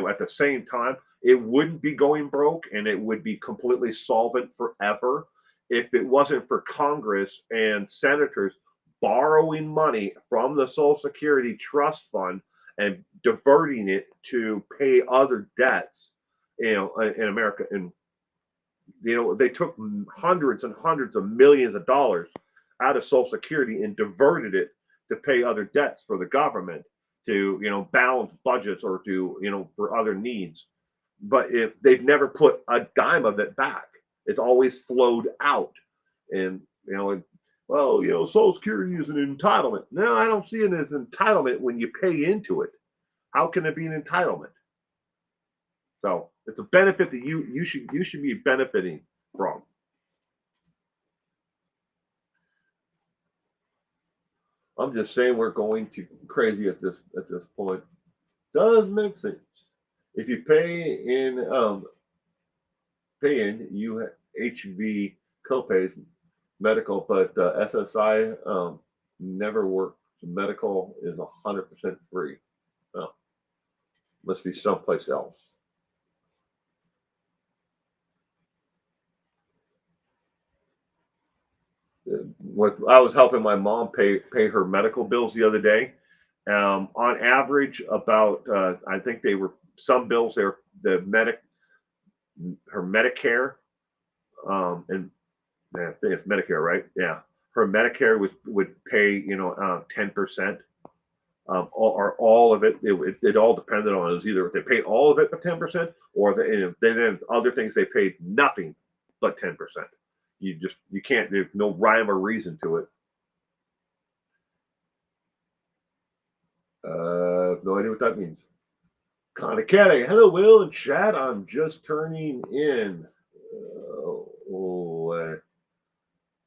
A: at the same time, it wouldn't be going broke and it would be completely solvent forever if it wasn't for Congress and senators borrowing money from the Social Security trust fund and diverting it to pay other debts, in America. And they took hundreds and hundreds of millions of dollars out of Social Security and diverted it to pay other debts for the government, to balance budgets or to for other needs. But if they've never put a dime of it back, it's always flowed out. And well, Social Security is an entitlement. No, I don't see it as an entitlement when you pay into it. How can it be an entitlement? So it's a benefit that you should be benefiting from. I'm just saying we're going to crazy at this point. Does make sense. If you pay in, you HV copays medical, but SSI never worked. Medical is 100% free. Oh, must be someplace else. With I was helping my mom pay her medical bills the other day. On average, about I think they were some bills. They're the medic her Medicare and I think it's Medicare, right? Yeah, her Medicare would pay 10%. Or all of it, it all depended on it was either they paid all of it for 10%, or then other things they paid nothing but 10%. You can't, there's no rhyme or reason to it. No idea what that means. Connicati, hello, Will and Chad. I'm just turning in.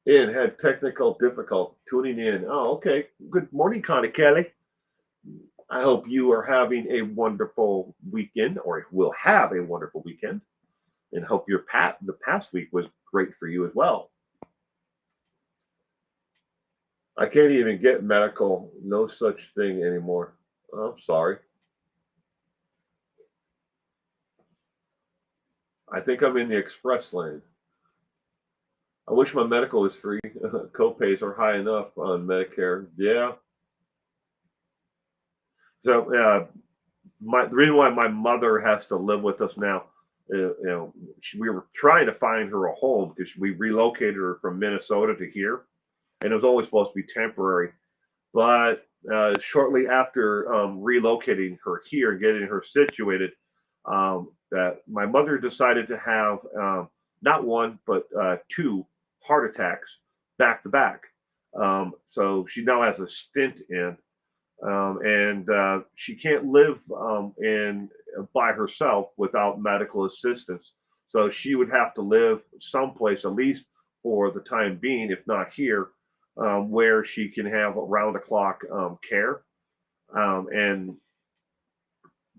A: In had technical difficulty tuning in. Oh, okay. Good morning, Connicati. I hope you are having a wonderful weekend, or will have a wonderful weekend, and hope the past week was great for you as well. I can't even get medical, no such thing anymore. Oh, I'm sorry. I think I'm in the express lane. I wish my medical was free. Copays are high enough on Medicare. Yeah. So the reason why my mother has to live with us now, we were trying to find her a home because we relocated her from Minnesota to here, and it was always supposed to be temporary. But shortly after relocating her here and getting her situated, that my mother decided to have not one but two heart attacks back to back. So she now has a stint in, and she can't live in by herself without medical assistance. So she would have to live someplace, at least for the time being, if not here, where she can have around the clock care. And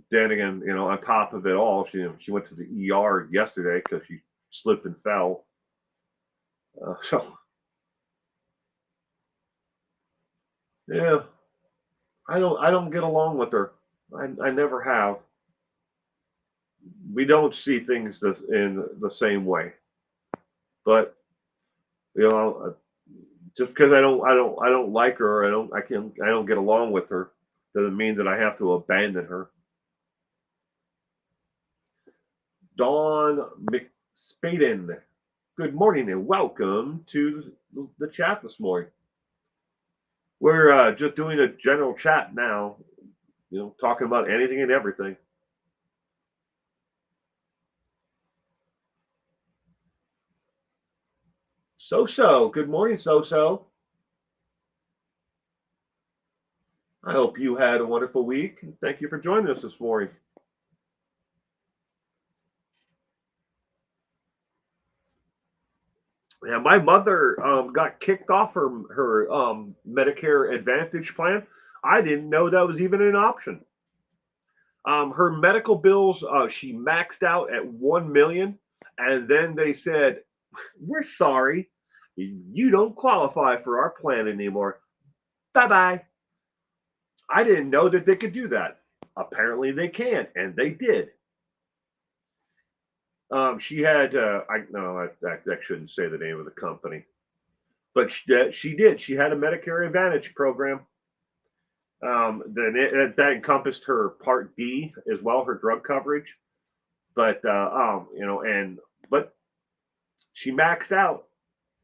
A: then again, on top of it all, she went to the ER yesterday because she slipped and fell. So yeah, I don't get along with her. I never have. We don't see things in the same way. But just because I don't like her, I don't get along with her, doesn't mean that I have to abandon her. Dawn McSpaden, good morning and welcome to the chat this morning. We're just doing a general chat now, talking about anything and everything. So, good morning, So. I hope you had a wonderful week. Thank you for joining us this morning. Yeah, my mother got kicked off her Medicare Advantage plan. I didn't know that was even an option. Her medical bills, she maxed out at 1 million, and then they said, "We're sorry, you don't qualify for our plan anymore. Bye bye." I didn't know that they could do that. Apparently, they can, and they did. She had, I no, that shouldn't say the name of the company, but she did. She had a Medicare Advantage program. Then that encompassed her Part D as well, her drug coverage. But but she maxed out.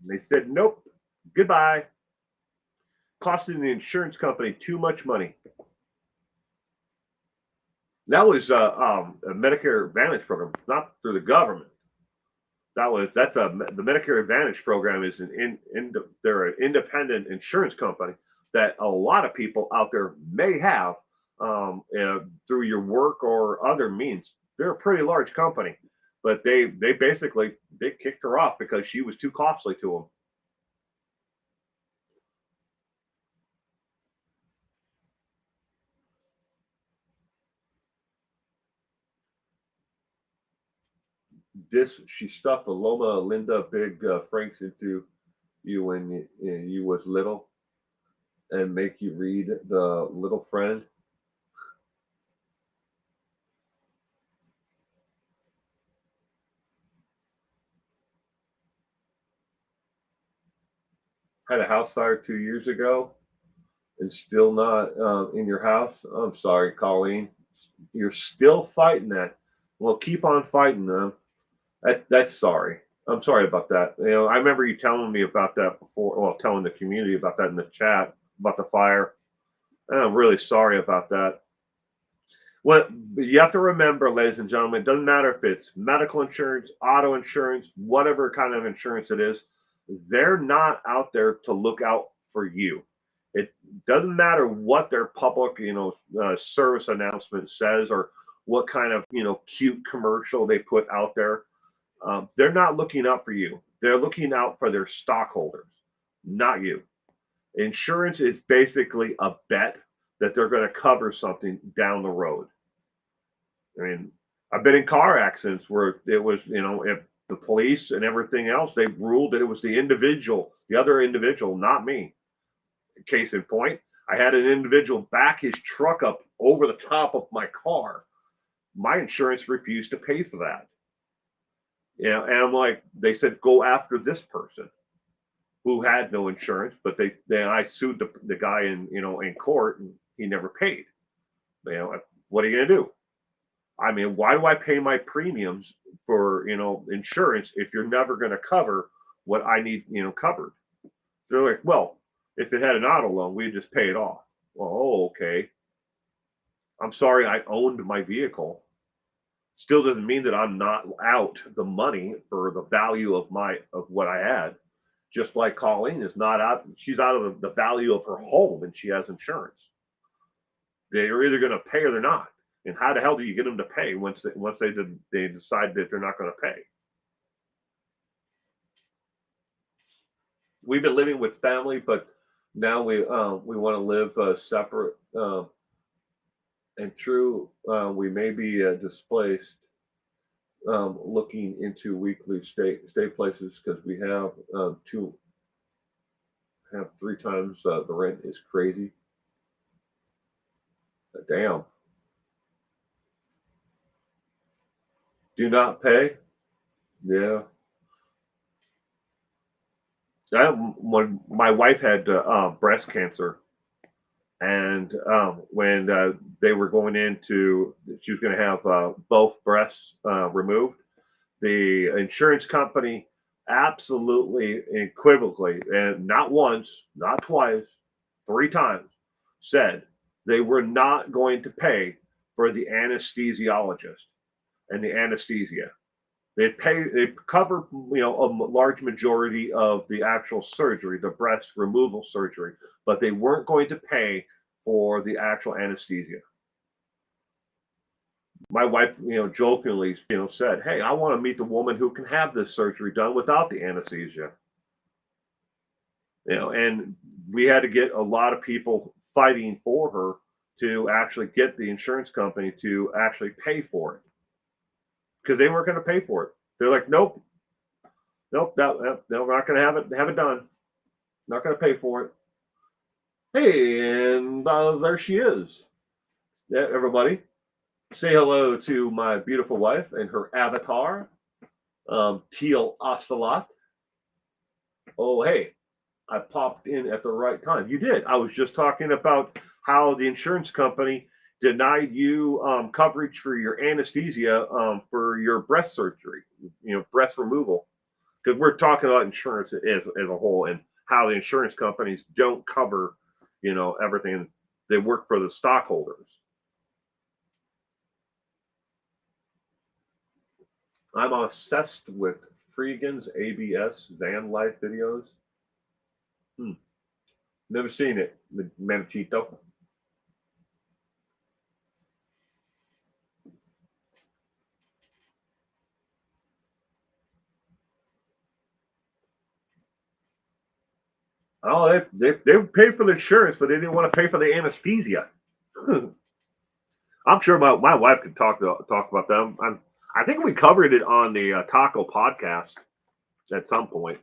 A: They said nope, goodbye, costing the insurance company too much money. That was a Medicare Advantage program, not through the government. That's the Medicare Advantage program is they're an independent insurance company that a lot of people out there may have through your work or other means. They're a pretty large company, but they basically they kicked her off because she was too costly to them. she stuffed a Loma Linda Big Franks into you when you was little and make you read the Little Friend. Had a house fire 2 years ago and still not in your house. I'm sorry, Colleen. You're still fighting that. Well, keep on fighting them. That's sorry. I'm sorry about that. I remember you telling me about that before. Well, telling the community about that in the chat about the fire. And I'm really sorry about that. Well, you have to remember, ladies and gentlemen, it doesn't matter if it's medical insurance, auto insurance, whatever kind of insurance it is, they're not out there to look out for you. It doesn't matter what their public, service announcement says or what kind of, cute commercial they put out there. They're not looking out for you. They're looking out for their stockholders, not you. Insurance is basically a bet that they're going to cover something down the road. I mean, I've been in car accidents where it was, if the police and everything else, they ruled that it was the other individual, not me. Case in point, I had an individual back his truck up over the top of my car. My insurance refused to pay for that. And I'm like, they said, go after this person who had no insurance, but I sued the guy in court and he never paid. What are you gonna do? I mean, why do I pay my premiums for insurance if you're never going to cover what I need covered? They're like, well, if it had an auto loan, we'd just pay it off. Well, oh, okay. I'm sorry, I owned my vehicle. Still doesn't mean that I'm not out the money for the value of what I had. Just like Colleen is not out, she's out of the value of her home and she has insurance. They're either going to pay or they're not. And how the hell do you get them to pay once they decide that they're not going to pay? We've been living with family, but now we want to live separate. And true, we may be displaced. Looking into weekly stay places because we have 3 times the rent is crazy. Damn. Do not pay. Yeah. When my wife had breast cancer, and when they were going into, she was going to have both breasts removed. The insurance company absolutely equivocally, and not once, not twice, 3 times, said they were not going to pay for the anesthesiologist and the anesthesia. They cover a large majority of the actual surgery, the breast removal surgery, but they weren't going to pay for the actual anesthesia. My wife, jokingly, said, "Hey, I want to meet the woman who can have this surgery done without the anesthesia." And we had to get a lot of people fighting for her to actually get the insurance company to actually pay for it because they weren't going to pay for it. They're like, "Nope, nope, no, we're not going to have it done. Not going to pay for it." Hey, and there she is. Yeah, everybody, say hello to my beautiful wife and her avatar, Teal Ocelot. Oh, hey, I popped in at the right time. You did. I was just talking about how the insurance company denied you coverage for your anesthesia for your breast surgery, breast removal. Because we're talking about insurance as a whole and how the insurance companies don't cover, everything. They work for the stockholders. I'm obsessed with Freegan's ABS van life videos. Never seen it, Manchito. Oh, they paid for the insurance, but they didn't want to pay for the anesthesia. I'm sure my wife could talk about that. I think we covered it on the taco podcast at some point.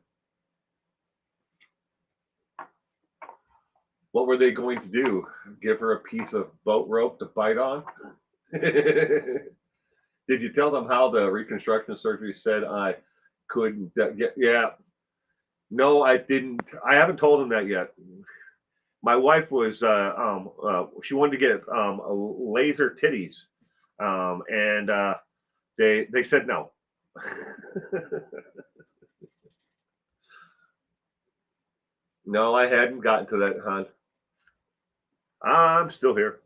A: What were they going to do? Give her a piece of boat rope to bite on? Did you tell them how the reconstruction surgery said I couldn't get? Yeah, no, I didn't. I haven't told them that yet. My wife was she wanted to get laser titties, and they said no. No, I hadn't gotten to that, hon. I'm still here.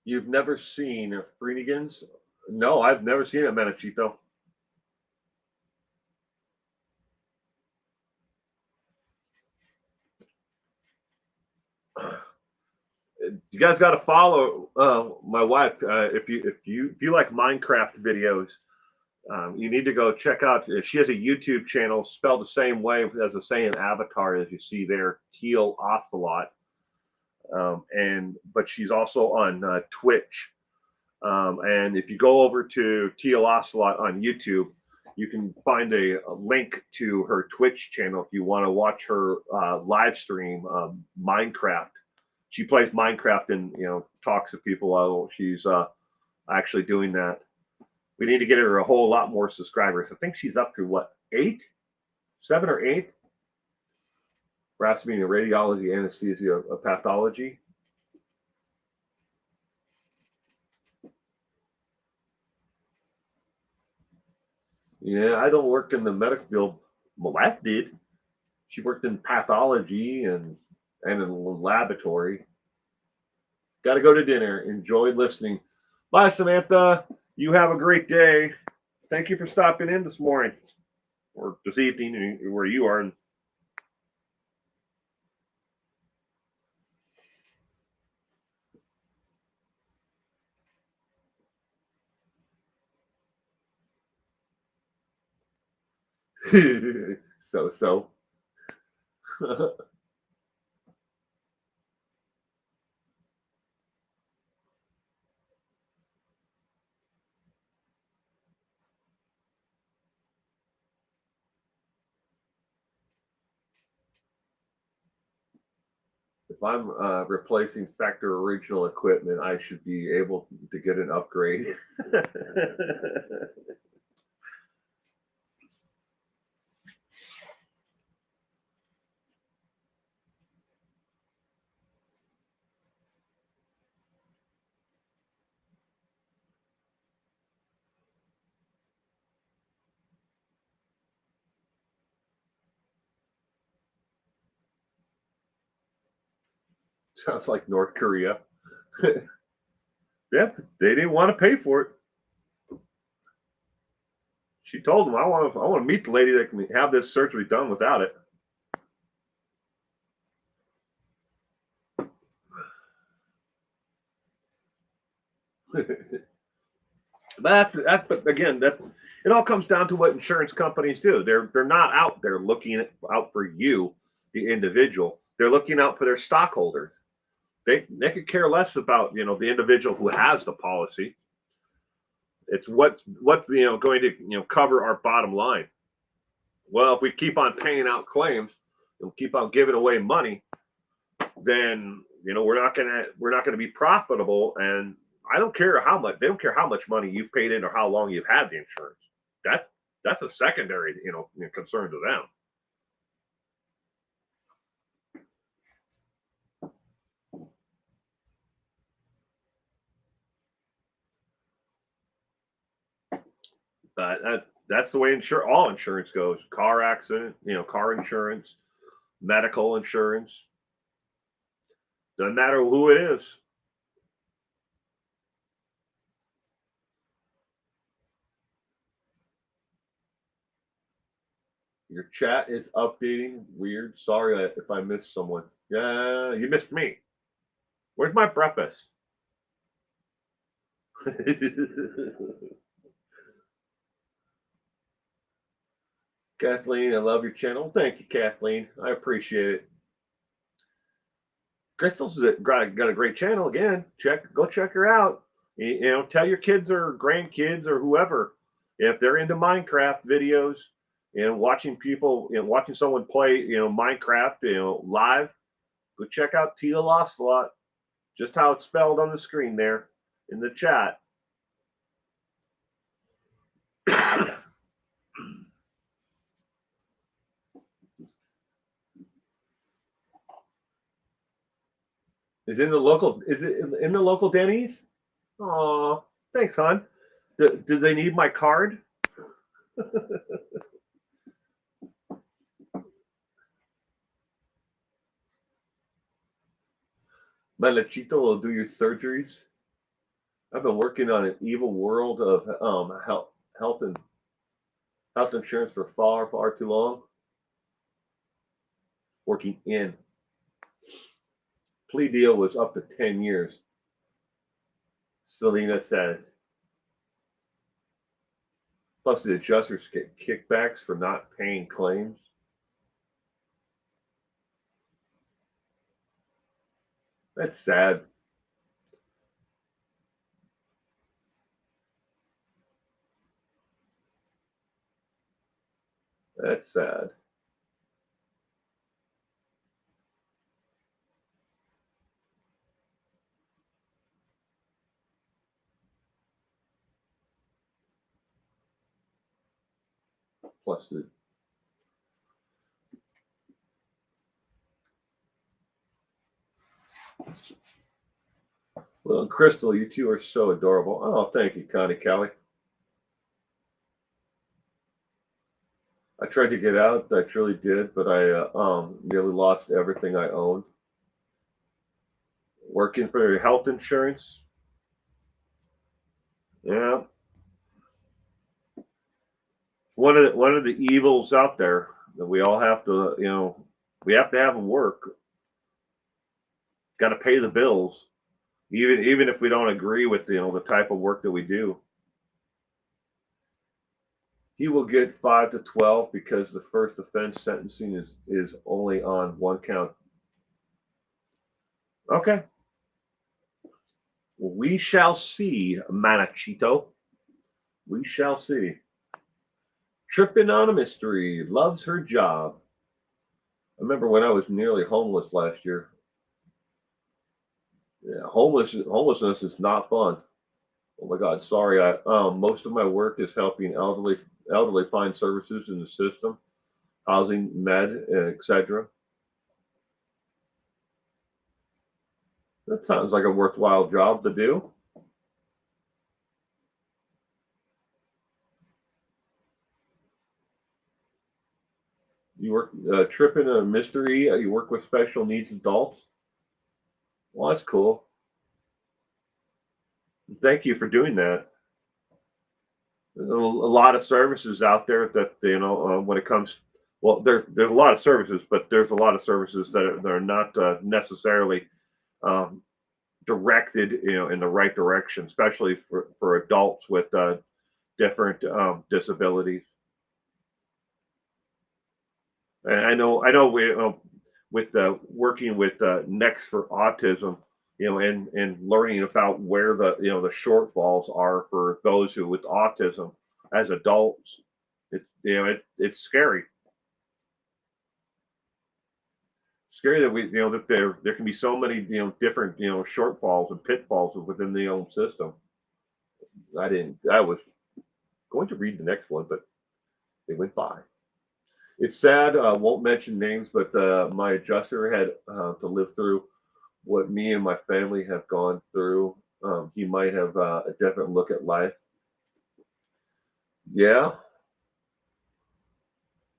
A: You've never seen Freenigans? No, I've never seen a Menachito. You guys got to follow my wife if you like Minecraft videos. You need to go check out. She has a YouTube channel spelled the same way as the same avatar as you see there, Teal Ocelot. And but she's also on Twitch. And if you go over to Teal Ocelot on YouTube, you can find a link to her Twitch channel if you want to watch her live stream Minecraft. She plays Minecraft and talks to people. She's actually doing that. We need to get her a whole lot more subscribers. I think she's up to what, 7 or 8? Perhaps being a radiology, anesthesia, a pathology. Yeah, I don't work in the medical field. My wife did. She worked in pathology and in a laboratory. Got to go to dinner. Enjoyed listening. Bye, Samantha. You have a great day. Thank you for stopping in this morning or this evening where you are. So. If I'm replacing factor original equipment, I should be able to get an upgrade. Sounds like North Korea. Yeah, they didn't want to pay for it. She told them, I want to meet the lady that can have this surgery done without it. But again, that it all comes down to what insurance companies do. They're not out there looking out for you, the individual. They're looking out for their stockholders. They could care less about the individual who has the policy. It's what's going to cover our bottom line. Well, if we keep on paying out claims and keep on giving away money, then we're not gonna be profitable. And I don't care how much they don't care how much money you've paid in or how long you've had the insurance. That's a secondary concern to them. But that's the way all insurance goes. Car accident, car insurance, medical insurance. Doesn't matter who it is. Your chat is updating. Weird. Sorry if I missed someone. Yeah, you missed me. Where's my breakfast? Kathleen, I love your channel. Thank you, Kathleen. I appreciate it. Crystal's got a great channel. Again, go check her out. Tell your kids or grandkids or whoever if they're into Minecraft videos and watching people, watching someone play, Minecraft, live. Go check out Tia Loslot. Just how it's spelled on the screen there in the chat. Is it in the local Denny's? Oh, thanks, hon. Do they need my card? Manachito will do your surgeries. I've been working on an evil world of health insurance for far too long. Working in. Plea deal was up to 10 years. Selena says. Plus, the adjusters get kickbacks for not paying claims. That's sad. That's sad. Plus, well, Crystal, you two are so adorable. Oh, thank you, Connie Kelly. I tried to get out. I truly did, but I nearly lost everything I owned. Working for health insurance. Yeah, one of the evils out there that we all have to, we have to have them work. Got to pay the bills, even if we don't agree with the type of work that we do. He will get 5 to 12 because the first offense sentencing is only on one count. Okay. Well, we shall see, Manachito. We shall see. Tripping on a mystery, loves her job. I remember when I was nearly homeless last year. Yeah, homelessness is not fun. Oh my God, sorry. Most of my work is helping elderly find services in the system, housing, med, etc. That sounds like a worthwhile job to do. You work tripping a mystery. You work with special needs adults. Well, that's cool. Thank you for doing that. There's a lot of services out there that when it comes, well, there's a lot of services, but there's a lot of services that are not necessarily um, directed, in the right direction, especially for adults with different disabilities. And I know we with working with Next for Autism, and learning about where the shortfalls are for those who with autism as adults. It's scary. Scary that that there can be so many different shortfalls and pitfalls within the own system. I was going to read the next one, but it went by. It's sad. I won't mention names, but my adjuster had to live through what me and my family have gone through. He might have a different look at life. Yeah,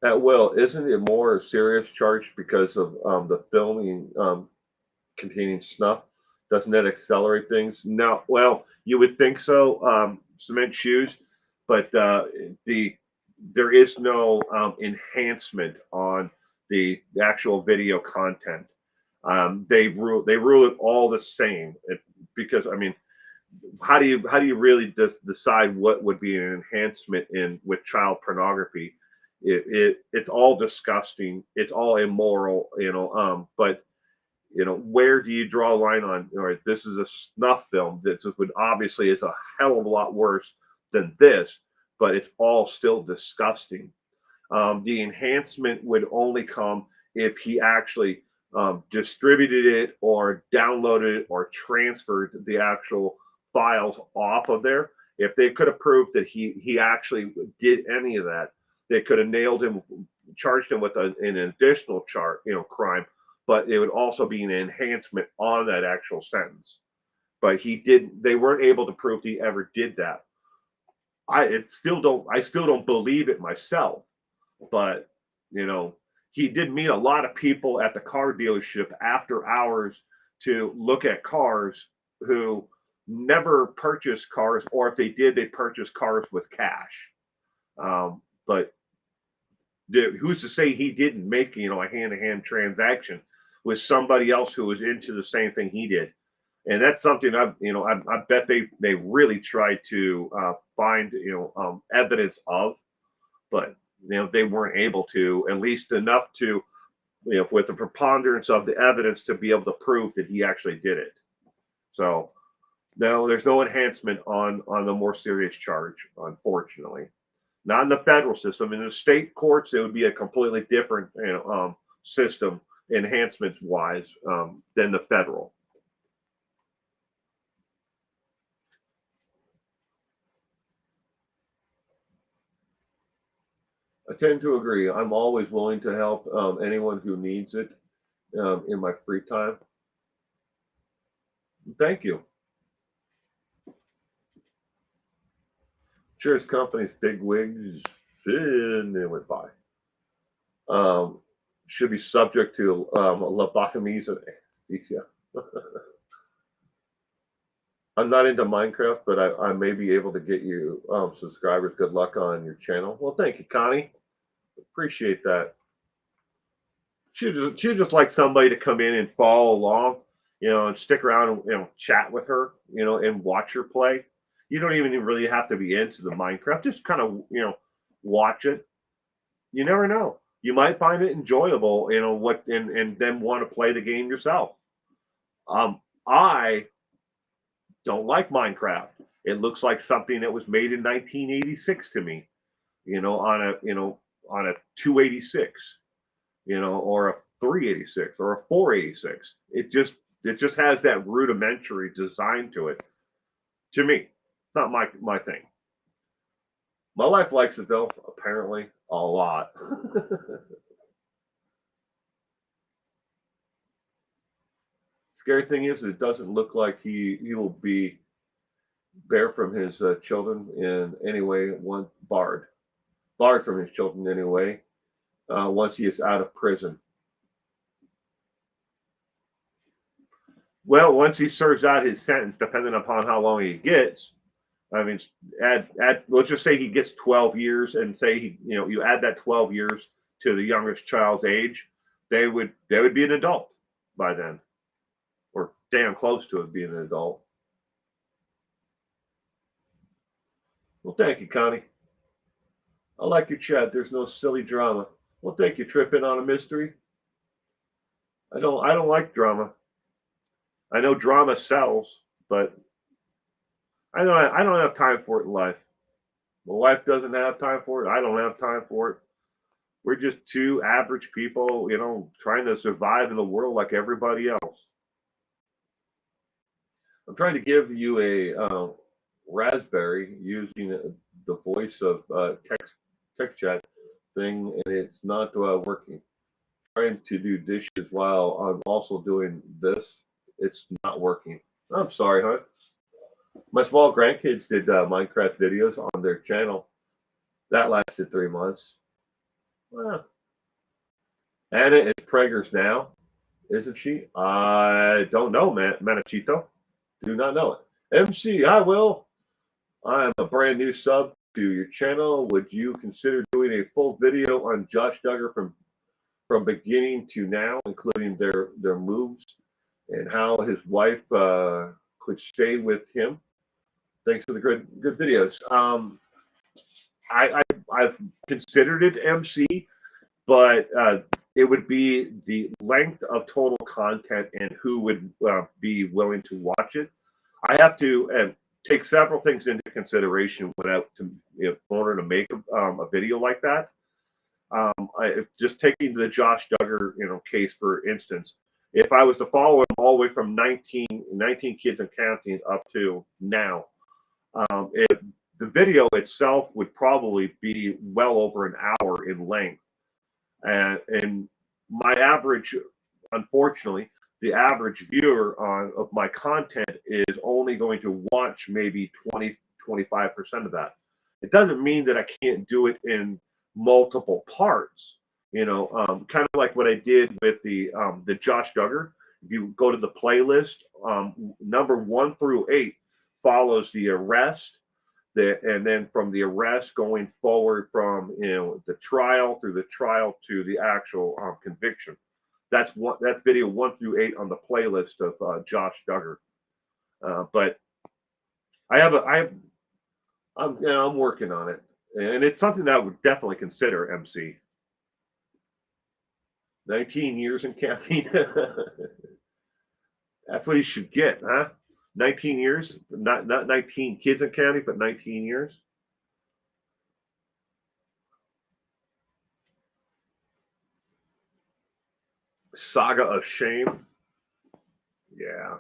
A: at will. Isn't it more a serious charge because of the filming containing snuff? Doesn't that accelerate things? No. Well, you would think so. Cement shoes, but there is no enhancement on the actual video content. They rule it all the same because I mean, how do you really decide what would be an enhancement in with child pornography? It's all disgusting. It's all immoral. But where do you draw a line on, all right, this is a snuff film that would obviously is a hell of a lot worse than this, but it's all still disgusting. The enhancement would only come if he actually distributed it or downloaded it or transferred the actual files off of there. If they could have proved that he actually did any of that, they could have nailed him, charged him with an additional crime, but it would also be an enhancement on that actual sentence. But they weren't able to prove he ever did that. I still don't believe it myself, but he did meet a lot of people at the car dealership after hours to look at cars who never purchased cars, or if they did, they purchased cars with cash. But who's to say he didn't make a hand-to-hand transaction with somebody else who was into the same thing he did? And that's something I bet they really tried to find evidence of, but they weren't able to, at least enough to with the preponderance of the evidence to be able to prove that he actually did it. So no, there's no enhancement on the more serious charge, unfortunately. Not in the federal system. In the state courts, it would be a completely different system, enhancements wise, than the federal. I tend to agree. I'm always willing to help anyone who needs it in my free time. Thank you. Insurance companies, big wigs, and they went by. Should be subject to lobotomies and anesthesia. I'm not into Minecraft, but I may be able to get you subscribers. Good luck on your channel. Well, thank you, Connie. Appreciate that. She just like somebody to come in and follow along, and stick around and chat with her, and watch her play. You don't even really have to be into the Minecraft. Just kind of watch it. You never know. You might find it enjoyable, and then want to play the game yourself. I don't like Minecraft. It looks like something that was made in 1986 to me, on a 286, or a 386 or a 486. It just has that rudimentary design to it. To me, not my thing. My wife likes it though, apparently a lot. Scary thing is, it doesn't look like he will be bare from his children in any way. Barred from his children anyway. Once he is out of prison. Well, once he serves out his sentence, depending upon how long he gets. I mean, let's just say he gets 12 years, and say you add that 12 years to the youngest child's age, they would be an adult by then, or damn close to it being an adult. Well, thank you, Connie. I like your chat. There's no silly drama. Well, thank you, Tripping on a Mystery. I don't like drama. I know drama sells, but I don't have time for it in life. My wife doesn't have time for it. I don't have time for it. We're just two average people, trying to survive in the world like everybody else. I'm trying to give you a Raspberry using the voice of text chat thing, and it's not working. Trying to do dishes while I'm also doing this. It's not working. I'm sorry, huh? My small grandkids did Minecraft videos on their channel. That lasted 3 months. Well, Anna is preggers now, isn't she? I don't know, Manachito. Do not know it. MC, I will. I am a brand new sub to your channel. Would you consider doing a full video on Josh Duggar from beginning to now, including their moves and how his wife could stay with him? Thanks for the good videos. I've considered it, MC, but it would be the length of total content and who would be willing to watch it. I have to take several things into consideration without to, in order to make a video like that. Just taking the Josh Duggar, case for instance, if I was to follow him all the way from 19 kids and counting up to now, the video itself would probably be well over an hour in length. And my average, unfortunately, the average viewer of my content is only going to watch maybe 20-25% of that. It doesn't mean that I can't do it in multiple parts. Kind of like what I did with the Josh Duggar. If you go to the playlist, number 1 through 8 follows the arrest, and then from the arrest going forward from the trial through the trial to the actual conviction. That's video 1 through 8 on the playlist of Josh Duggar. But I'm working on it, and it's something that I would definitely consider. MC 19 years and counting. That's what he should get, huh? 19 years, not 19 kids and counting, but 19 years. Saga of Shame. Yeah.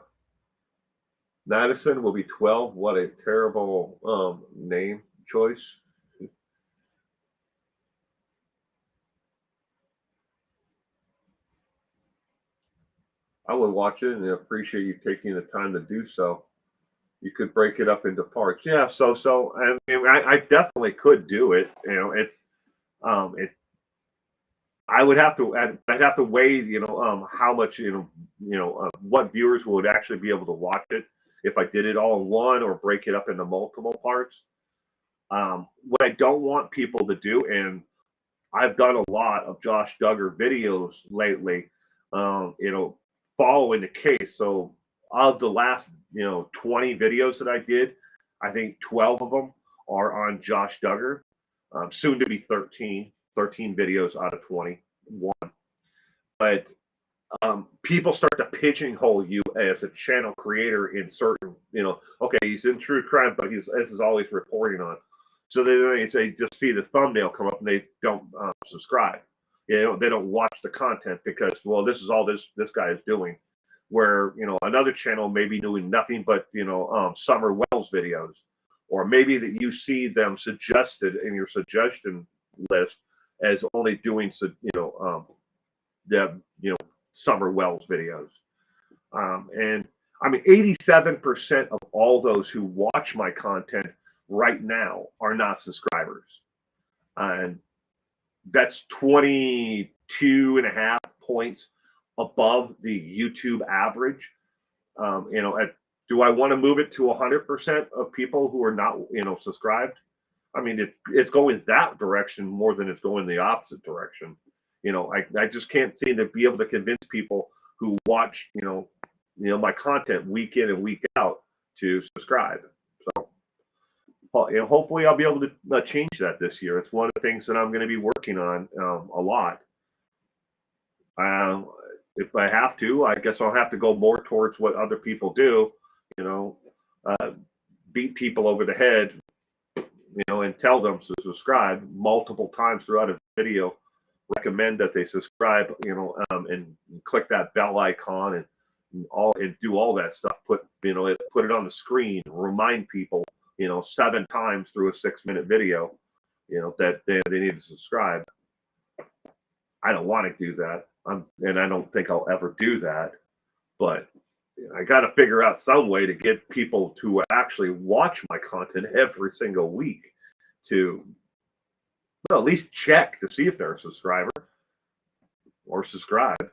A: Madison will be 12. What a terrible name choice. I would watch it and appreciate you taking the time to do so. You could break it up into parts. Yeah, so I definitely could do it. I would have to, I'd have to weigh, how much, what viewers would actually be able to watch it if I did it all in one or break it up into multiple parts. What I don't want people to do, and I've done a lot of Josh Duggar videos lately, following the case. So of the last, 20 videos that I did, I think 12 of them are on Josh Duggar, soon to be 13 videos out of 21. But people start to pigeonhole you as a channel creator in certain, okay, he's in true crime, but this is always reporting on. So they just see the thumbnail come up and they don't subscribe. They don't watch the content because, well, this is all this guy is doing. Where another channel may be doing nothing but Summer Wells videos, or maybe that you see them suggested in your suggestion list as only doing Summer Wells videos. And I mean, 87% of all those who watch my content right now are not subscribers. And that's 22.5 points above the YouTube average. Do I want to move it to 100% of people who are not, subscribed? I mean, it's going that direction more than it's going the opposite direction. I just can't seem to be able to convince people who watch, my content week in and week out to subscribe. So, hopefully I'll be able to change that this year. It's one of the things that I'm going to be working on a lot. If I have to, I guess I'll have to go more towards what other people do, beat people over the head, and tell them to subscribe multiple times throughout a video, recommend that they subscribe, and click that bell icon and do all that stuff. Put it on the screen, remind people, 7 times through a 6-minute video, that they need to subscribe. I don't want to do that. And I don't think I'll ever do that, but I got to figure out some way to get people to actually watch my content every single week to at least check to see if they're a subscriber or subscribe.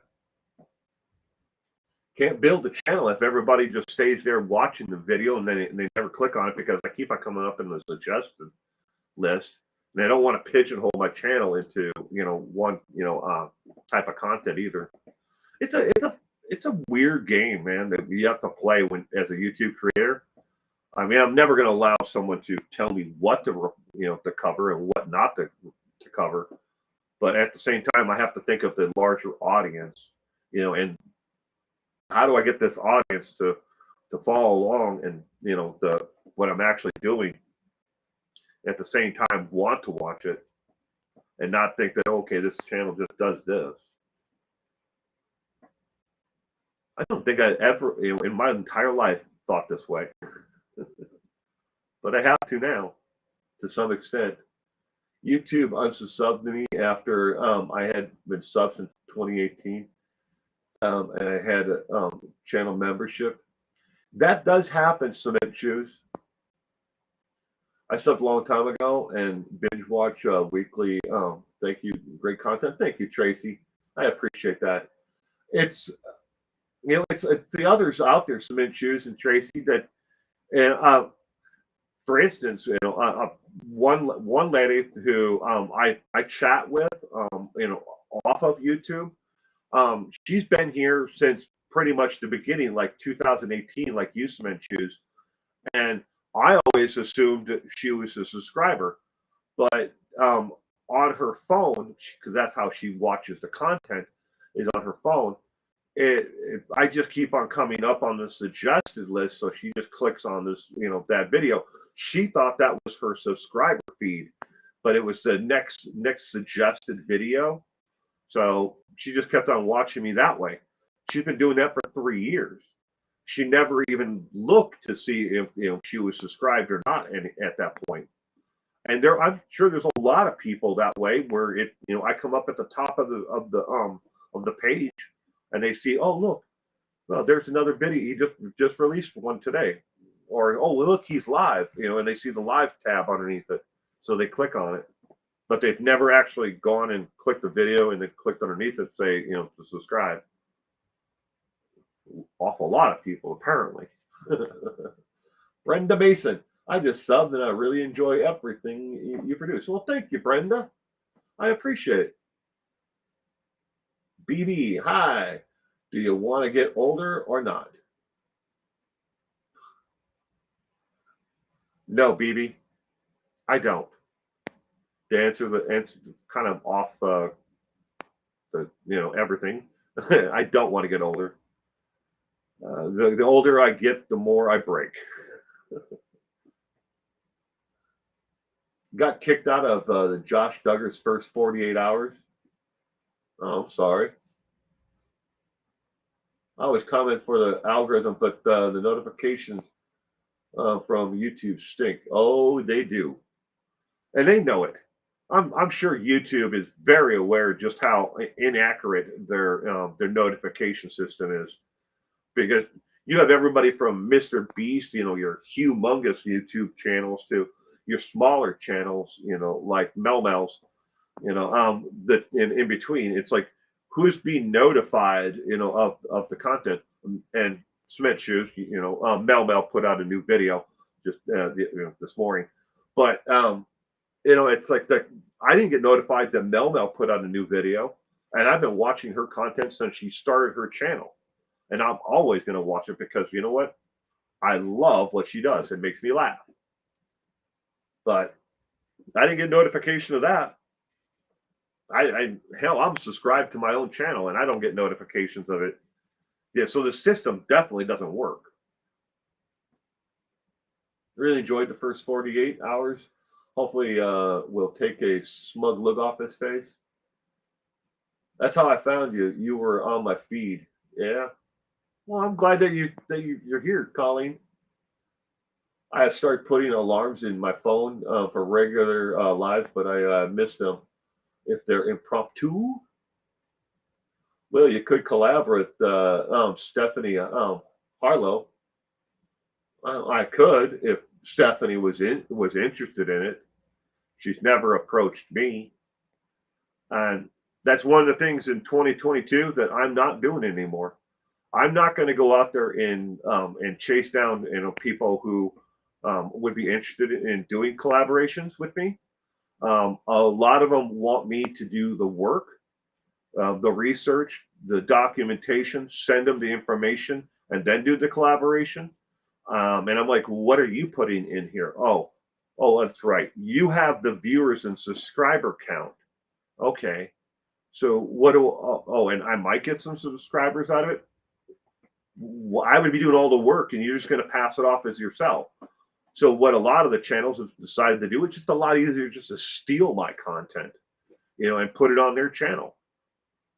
A: Can't build a channel if everybody just stays there watching the video and then they never click on it because I keep on coming up in the suggested list. And I don't want to pigeonhole my channel into one type of content either. It's a weird game, man, that you have to play as a YouTube creator. I mean, I'm never going to allow someone to tell me what to cover and what not to cover. But at the same time, I have to think of the larger audience, and how do I get this audience to follow along and the what I'm actually doing at the same time want to watch it and not think that okay, this channel just does this. I don't think I ever, in my entire life, thought this way, but I have to now, to some extent. YouTube unsubbed me after I had been subbed since 2018, and I had a channel membership. That does happen, Cement Shoes. I subbed a long time ago and binge watch weekly. Thank you, great content. Thank you, Tracy. I appreciate that. It's it's the others out there, Cement Shoes and Tracy, that and for instance, one lady who I chat with, off of YouTube. She's been here since pretty much the beginning, like 2018, like you, Cement Shoes, and I always assumed that she was a subscriber, but on her phone, because that's how she watches the content, is on her phone. I just keep on coming up on the suggested list, so she just clicks on this, that video. She thought that was her subscriber feed, but it was the next suggested video. So she just kept on watching me that way. She's been doing that for 3 years. She never even looked to see if she was subscribed or not at that point. And I'm sure there's a lot of people that way where I come up at the top of the page, and they see, oh look, well, there's another video. He just released one today, or oh look, he's live, and they see the live tab underneath it, so they click on it, but they've never actually gone and clicked the video and then clicked underneath it, say to subscribe. Awful lot of people apparently. Brenda Mason, I just subbed and I really enjoy everything you produce. Well, thank you, Brenda. I appreciate it. BB, hi. Do you want to get older or not? No, BB, I don't. The answer kind of off everything. I don't want to get older. The older I get, the more I break. Got kicked out of the Josh Duggar's first 48 hours. Oh, I'm sorry. I was commenting for the algorithm, but the notifications from YouTube stink. Oh, they do, and they know it. I'm sure YouTube is very aware just how inaccurate their notification system is, because you have everybody from Mr. Beast, your humongous YouTube channels, to your smaller channels, like Mel's, that in between. It's like, who's being notified, of the content. And Cement Shoes, Mel put out a new video just this morning, but it's like that. I didn't get notified that Mel put out a new video, and I've been watching her content since she started her channel, and I'm always going to watch it because you know what? I love what she does. It makes me laugh. But I didn't get notification of that. Hell, I'm subscribed to my own channel and I don't get notifications of it. Yeah, so the system definitely doesn't work. Really enjoyed the first 48 hours. Hopefully, we'll take a smug look off his face. That's how I found you. You were on my feed. Yeah. Well, I'm glad that you're here, Colleen. I have started putting alarms in my phone for regular lives, but I missed them if they're impromptu. Well, you could collaborate with Stephanie Harlow. I could if Stephanie was interested in it. She's never approached me, and that's one of the things in 2022 that I'm not doing anymore. I'm not going to go out there and chase down people who would be interested in doing collaborations with me. A lot of them want me to do the work, the research, the documentation, send them the information, and then do the collaboration. And I'm like, what are you putting in here? Oh, that's right. You have the viewers and subscriber count. Okay. So what do and I might get some subscribers out of it. I would be doing all the work and you're just going to pass it off as yourself. So what a lot of the channels have decided to do, it's just a lot easier just to steal my content, and put it on their channel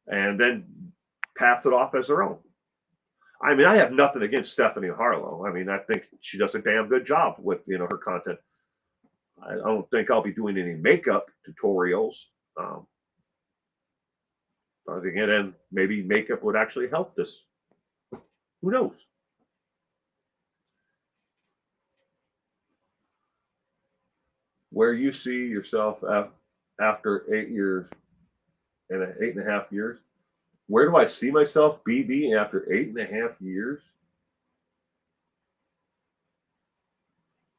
A: and then pass it off as their own. I mean, I have nothing against Stephanie Harlow. I mean, I think she does a damn good job with her content. I don't think I'll be doing any makeup tutorials. Um, Again, and maybe makeup would actually help this. Who knows? Where you see yourself after 8 years and 8.5 years. Where do I see myself, BB, after 8.5 years?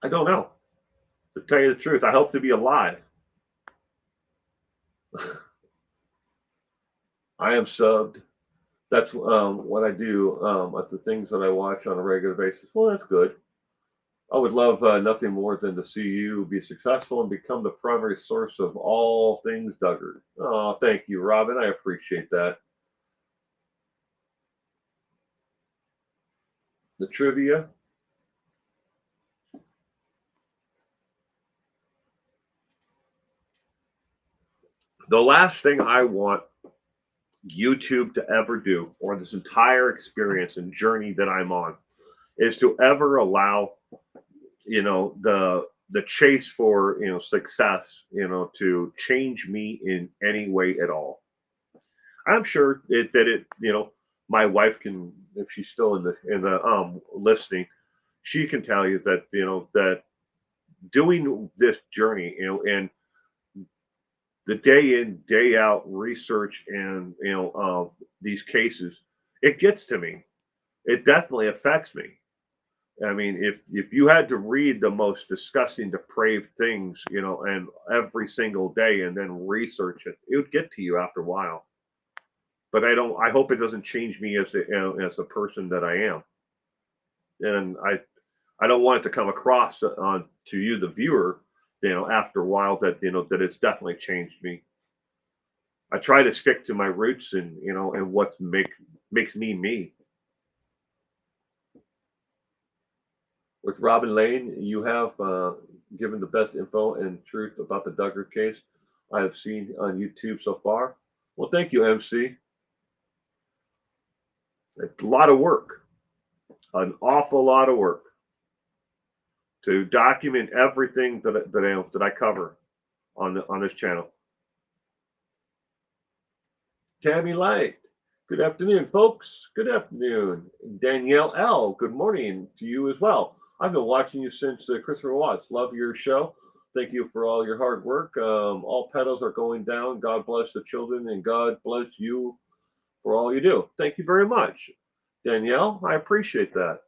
A: I don't know. To tell you the truth, I hope to be alive. I am subbed. That's what I do. That's the things that I watch on a regular basis. Well, that's good. I would love nothing more than to see you be successful and become the primary source of all things Duggar. Oh, thank you, Robin. I appreciate that. The trivia. The last thing I want YouTube to ever do, or this entire experience and journey that I'm on, is to ever allow the chase for success to change me in any way at all. I'm sure that my wife can, if she's still in the listening, she can tell you that that doing this journey, and the day in day out research and these cases, it gets to me. It definitely affects me. I mean, if you had to read the most disgusting, depraved things, and every single day, and then research it, it would get to you after a while. But I don't. I hope it doesn't change me as the person that I am. And I don't want it to come across on to you, the viewer, after a while that it's definitely changed me. I try to stick to my roots and what makes me me. With Robin Lane, you have given the best info and truth about the Duggar case I have seen on YouTube so far. Well, thank you, MC. It's a lot of work, an awful lot of work to document everything that I cover on this channel. Tammy Light, good afternoon, folks. Good afternoon. Danielle L, good morning to you as well. I've been watching you since Christopher Watts. Love your show. Thank you for all your hard work. All pedals are going down. God bless the children and God bless you for all you do. Thank you very much, Danielle. I appreciate that.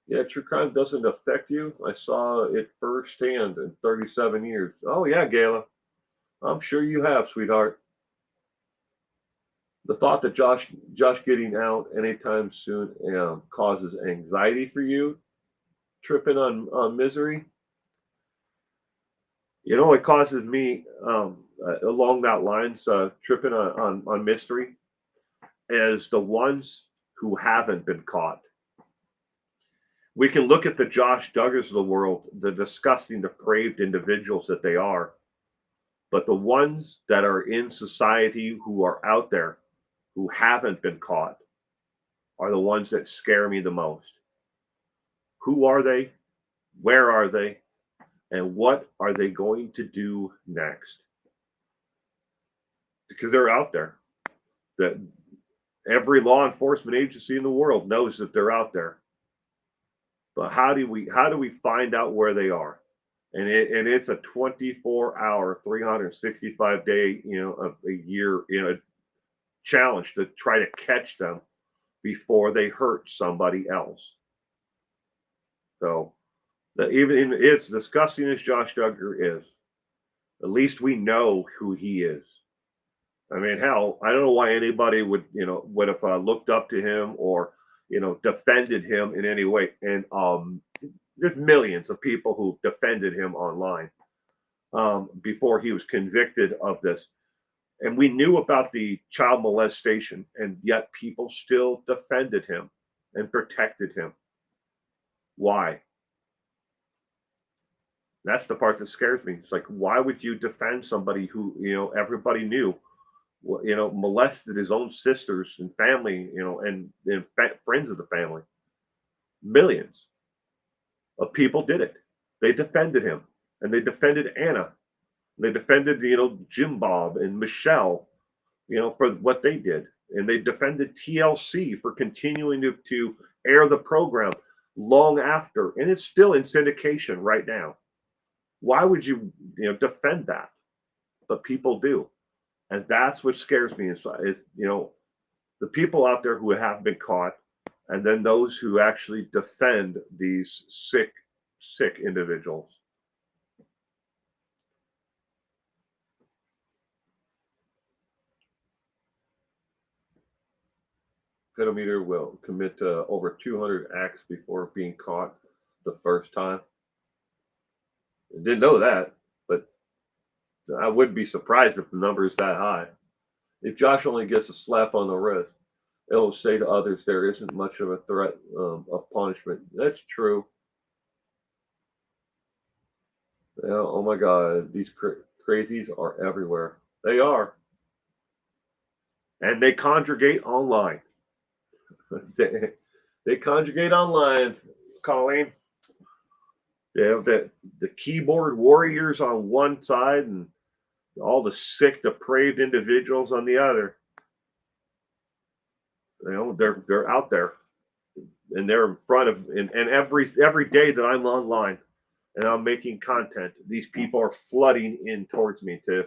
A: Yeah, true crime doesn't affect you. I saw it firsthand in 37 years. Oh, yeah, Gayla. I'm sure you have, sweetheart. The thought that Josh getting out anytime soon causes anxiety for you, tripping on misery. It causes me along that lines, tripping on mystery, as the ones who haven't been caught. We can look at the Josh Duggars of the world, the disgusting, depraved individuals that they are, but the ones that are in society who are out there who haven't been caught are the ones that scare me the most. Who are they? Where are they? And what are they going to do next? Because they're out there. That every law enforcement agency in the world knows that they're out there. But how do we find out where they are? And it's a 24-hour, 365-day, of a year, challenge to try to catch them before they hurt somebody else. So even in as disgusting as Josh Duggar is, at least we know who he is. I mean, hell, I don't know why anybody would have looked up to him or defended him in any way. And there's millions of people who defended him online before he was convicted of this. And we knew about the child molestation, and yet people still defended him and protected him. Why? That's the part that scares me. It's like, why would you defend somebody who, everybody knew, molested his own sisters and family, and friends of the family? Millions of people did it. They defended him, and they defended Anna. They defended, Jim Bob and Michelle, for what they did. And they defended TLC for continuing to air the program long after. And it's still in syndication right now. Why would you, defend that? But people do. And that's what scares me is the people out there who have been caught, and then those who actually defend these sick individuals. Pedometer will commit over 200 acts before being caught the first time. I didn't know that, but I wouldn't be surprised if the number is that high. If Josh only gets a slap on the wrist, it'll say to others there isn't much of a threat of punishment. That's true. Yeah, oh my God, these crazies are everywhere. They are. And they congregate online. they congregate online, Colleen. They have the keyboard warriors on one side and all the sick, depraved individuals on the other. They're out there, and they're in front of, and every day that I'm online and I'm making content, these people are flooding in towards me to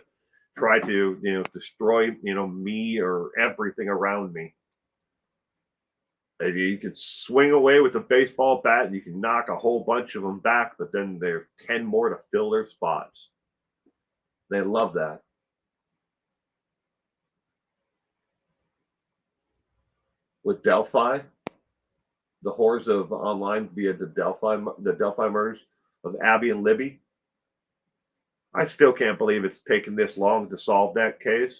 A: try to destroy me or everything around me. Maybe you can swing away with a baseball bat and you can knock a whole bunch of them back, but then there are 10 more to fill their spots. They love that. With Delphi, the horrors of online via the Delphi murders of Abby and Libby. I still can't believe it's taken this long to solve that case.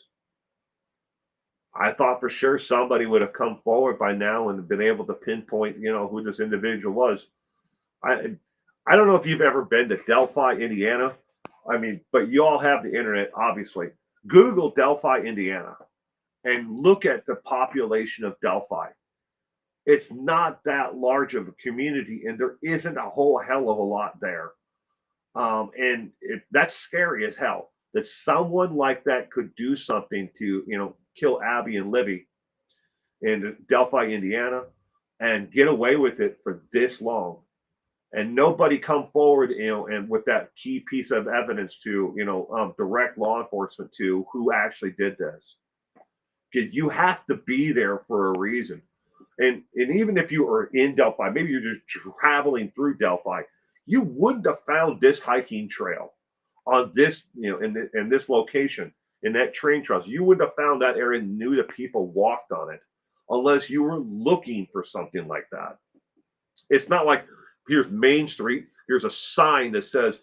A: I thought for sure somebody would have come forward by now and been able to pinpoint, who this individual was. I I don't know if you've ever been to Delphi, Indiana. I mean, but you all have the internet, obviously. Google Delphi, Indiana, and look at the population of Delphi. It's not that large of a community, and there isn't a whole hell of a lot there. That's scary as hell that someone like that could do something to, kill Abby and Libby in Delphi, Indiana, and get away with it for this long. And nobody come forward, and with that key piece of evidence to, direct law enforcement to who actually did this. Because you have to be there for a reason. And even if you are in Delphi, maybe you're just traveling through Delphi, you wouldn't have found this hiking trail on this, in this location, in that train trails. You wouldn't have found that area and knew that people walked on it unless you were looking for something like that. It's not like here's Main Street, here's a sign that says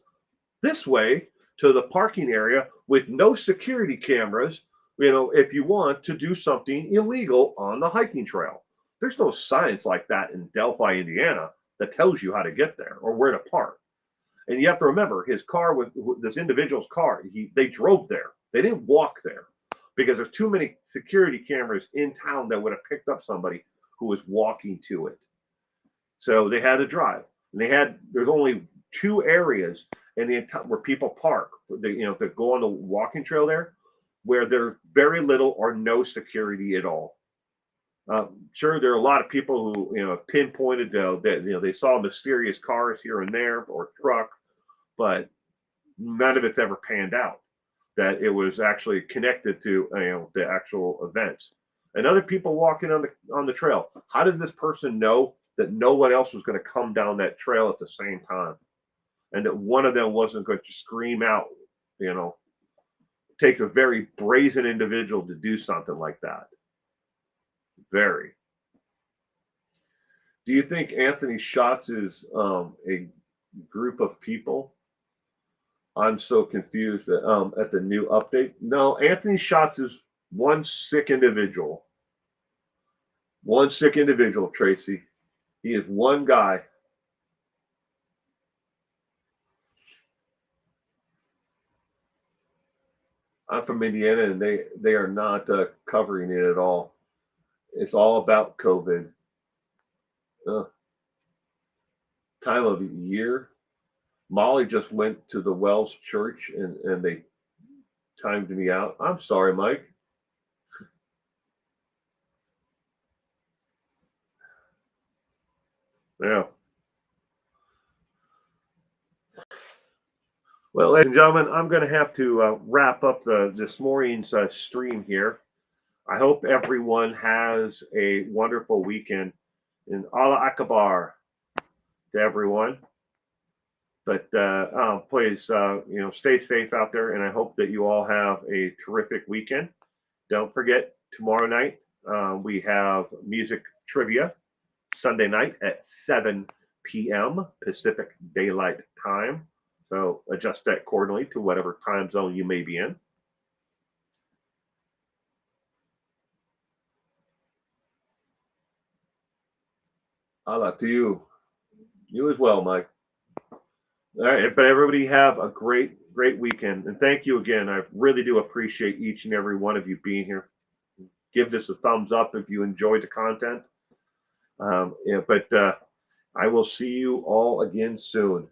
A: this way to the parking area with no security cameras, if you want to do something illegal on the hiking trail. There's no signs like that in Delphi, Indiana that tells you how to get there or where to park. And you have to remember his car with this individual's car, they drove there. They didn't walk there because there's too many security cameras in town that would have picked up somebody who was walking to it. So they had to drive. And there's only two areas in the entire where people park, to go on the walking trail there, where there's very little or no security at all. Sure, there are a lot of people who pinpointed that they saw mysterious cars here and there or truck, but none of it's ever panned out that it was actually connected to the actual events. And other people walking on the trail. How did this person know that no one else was going to come down that trail at the same time, and that one of them wasn't going to scream out? It takes a very brazen individual to do something like that. Very. Do you think Anthony Shots is a group of people I'm so confused at the new update. No, Anthony Shots is one sick individual. One sick individual, Tracy. He is one guy. I'm from Indiana, and they are not covering it at all. It's all about COVID. Uh, Time of year. Molly just went to the Wells Church, and they timed me out. I'm sorry, Mike. Yeah. Well, ladies and gentlemen, I'm going to have to wrap up this morning's stream here. I hope everyone has a wonderful weekend. And Allah Akbar to everyone. But please, stay safe out there, and I hope that you all have a terrific weekend. Don't forget, tomorrow night we have music trivia. Sunday night at 7 p.m. Pacific Daylight Time. So adjust that accordingly to whatever time zone you may be in. Allah to you. You as well, Mike. All right, but everybody have a great weekend. And thank you again. I really do appreciate each and every one of you being here. Give this a thumbs up if you enjoyed the content. But I will see you all again soon.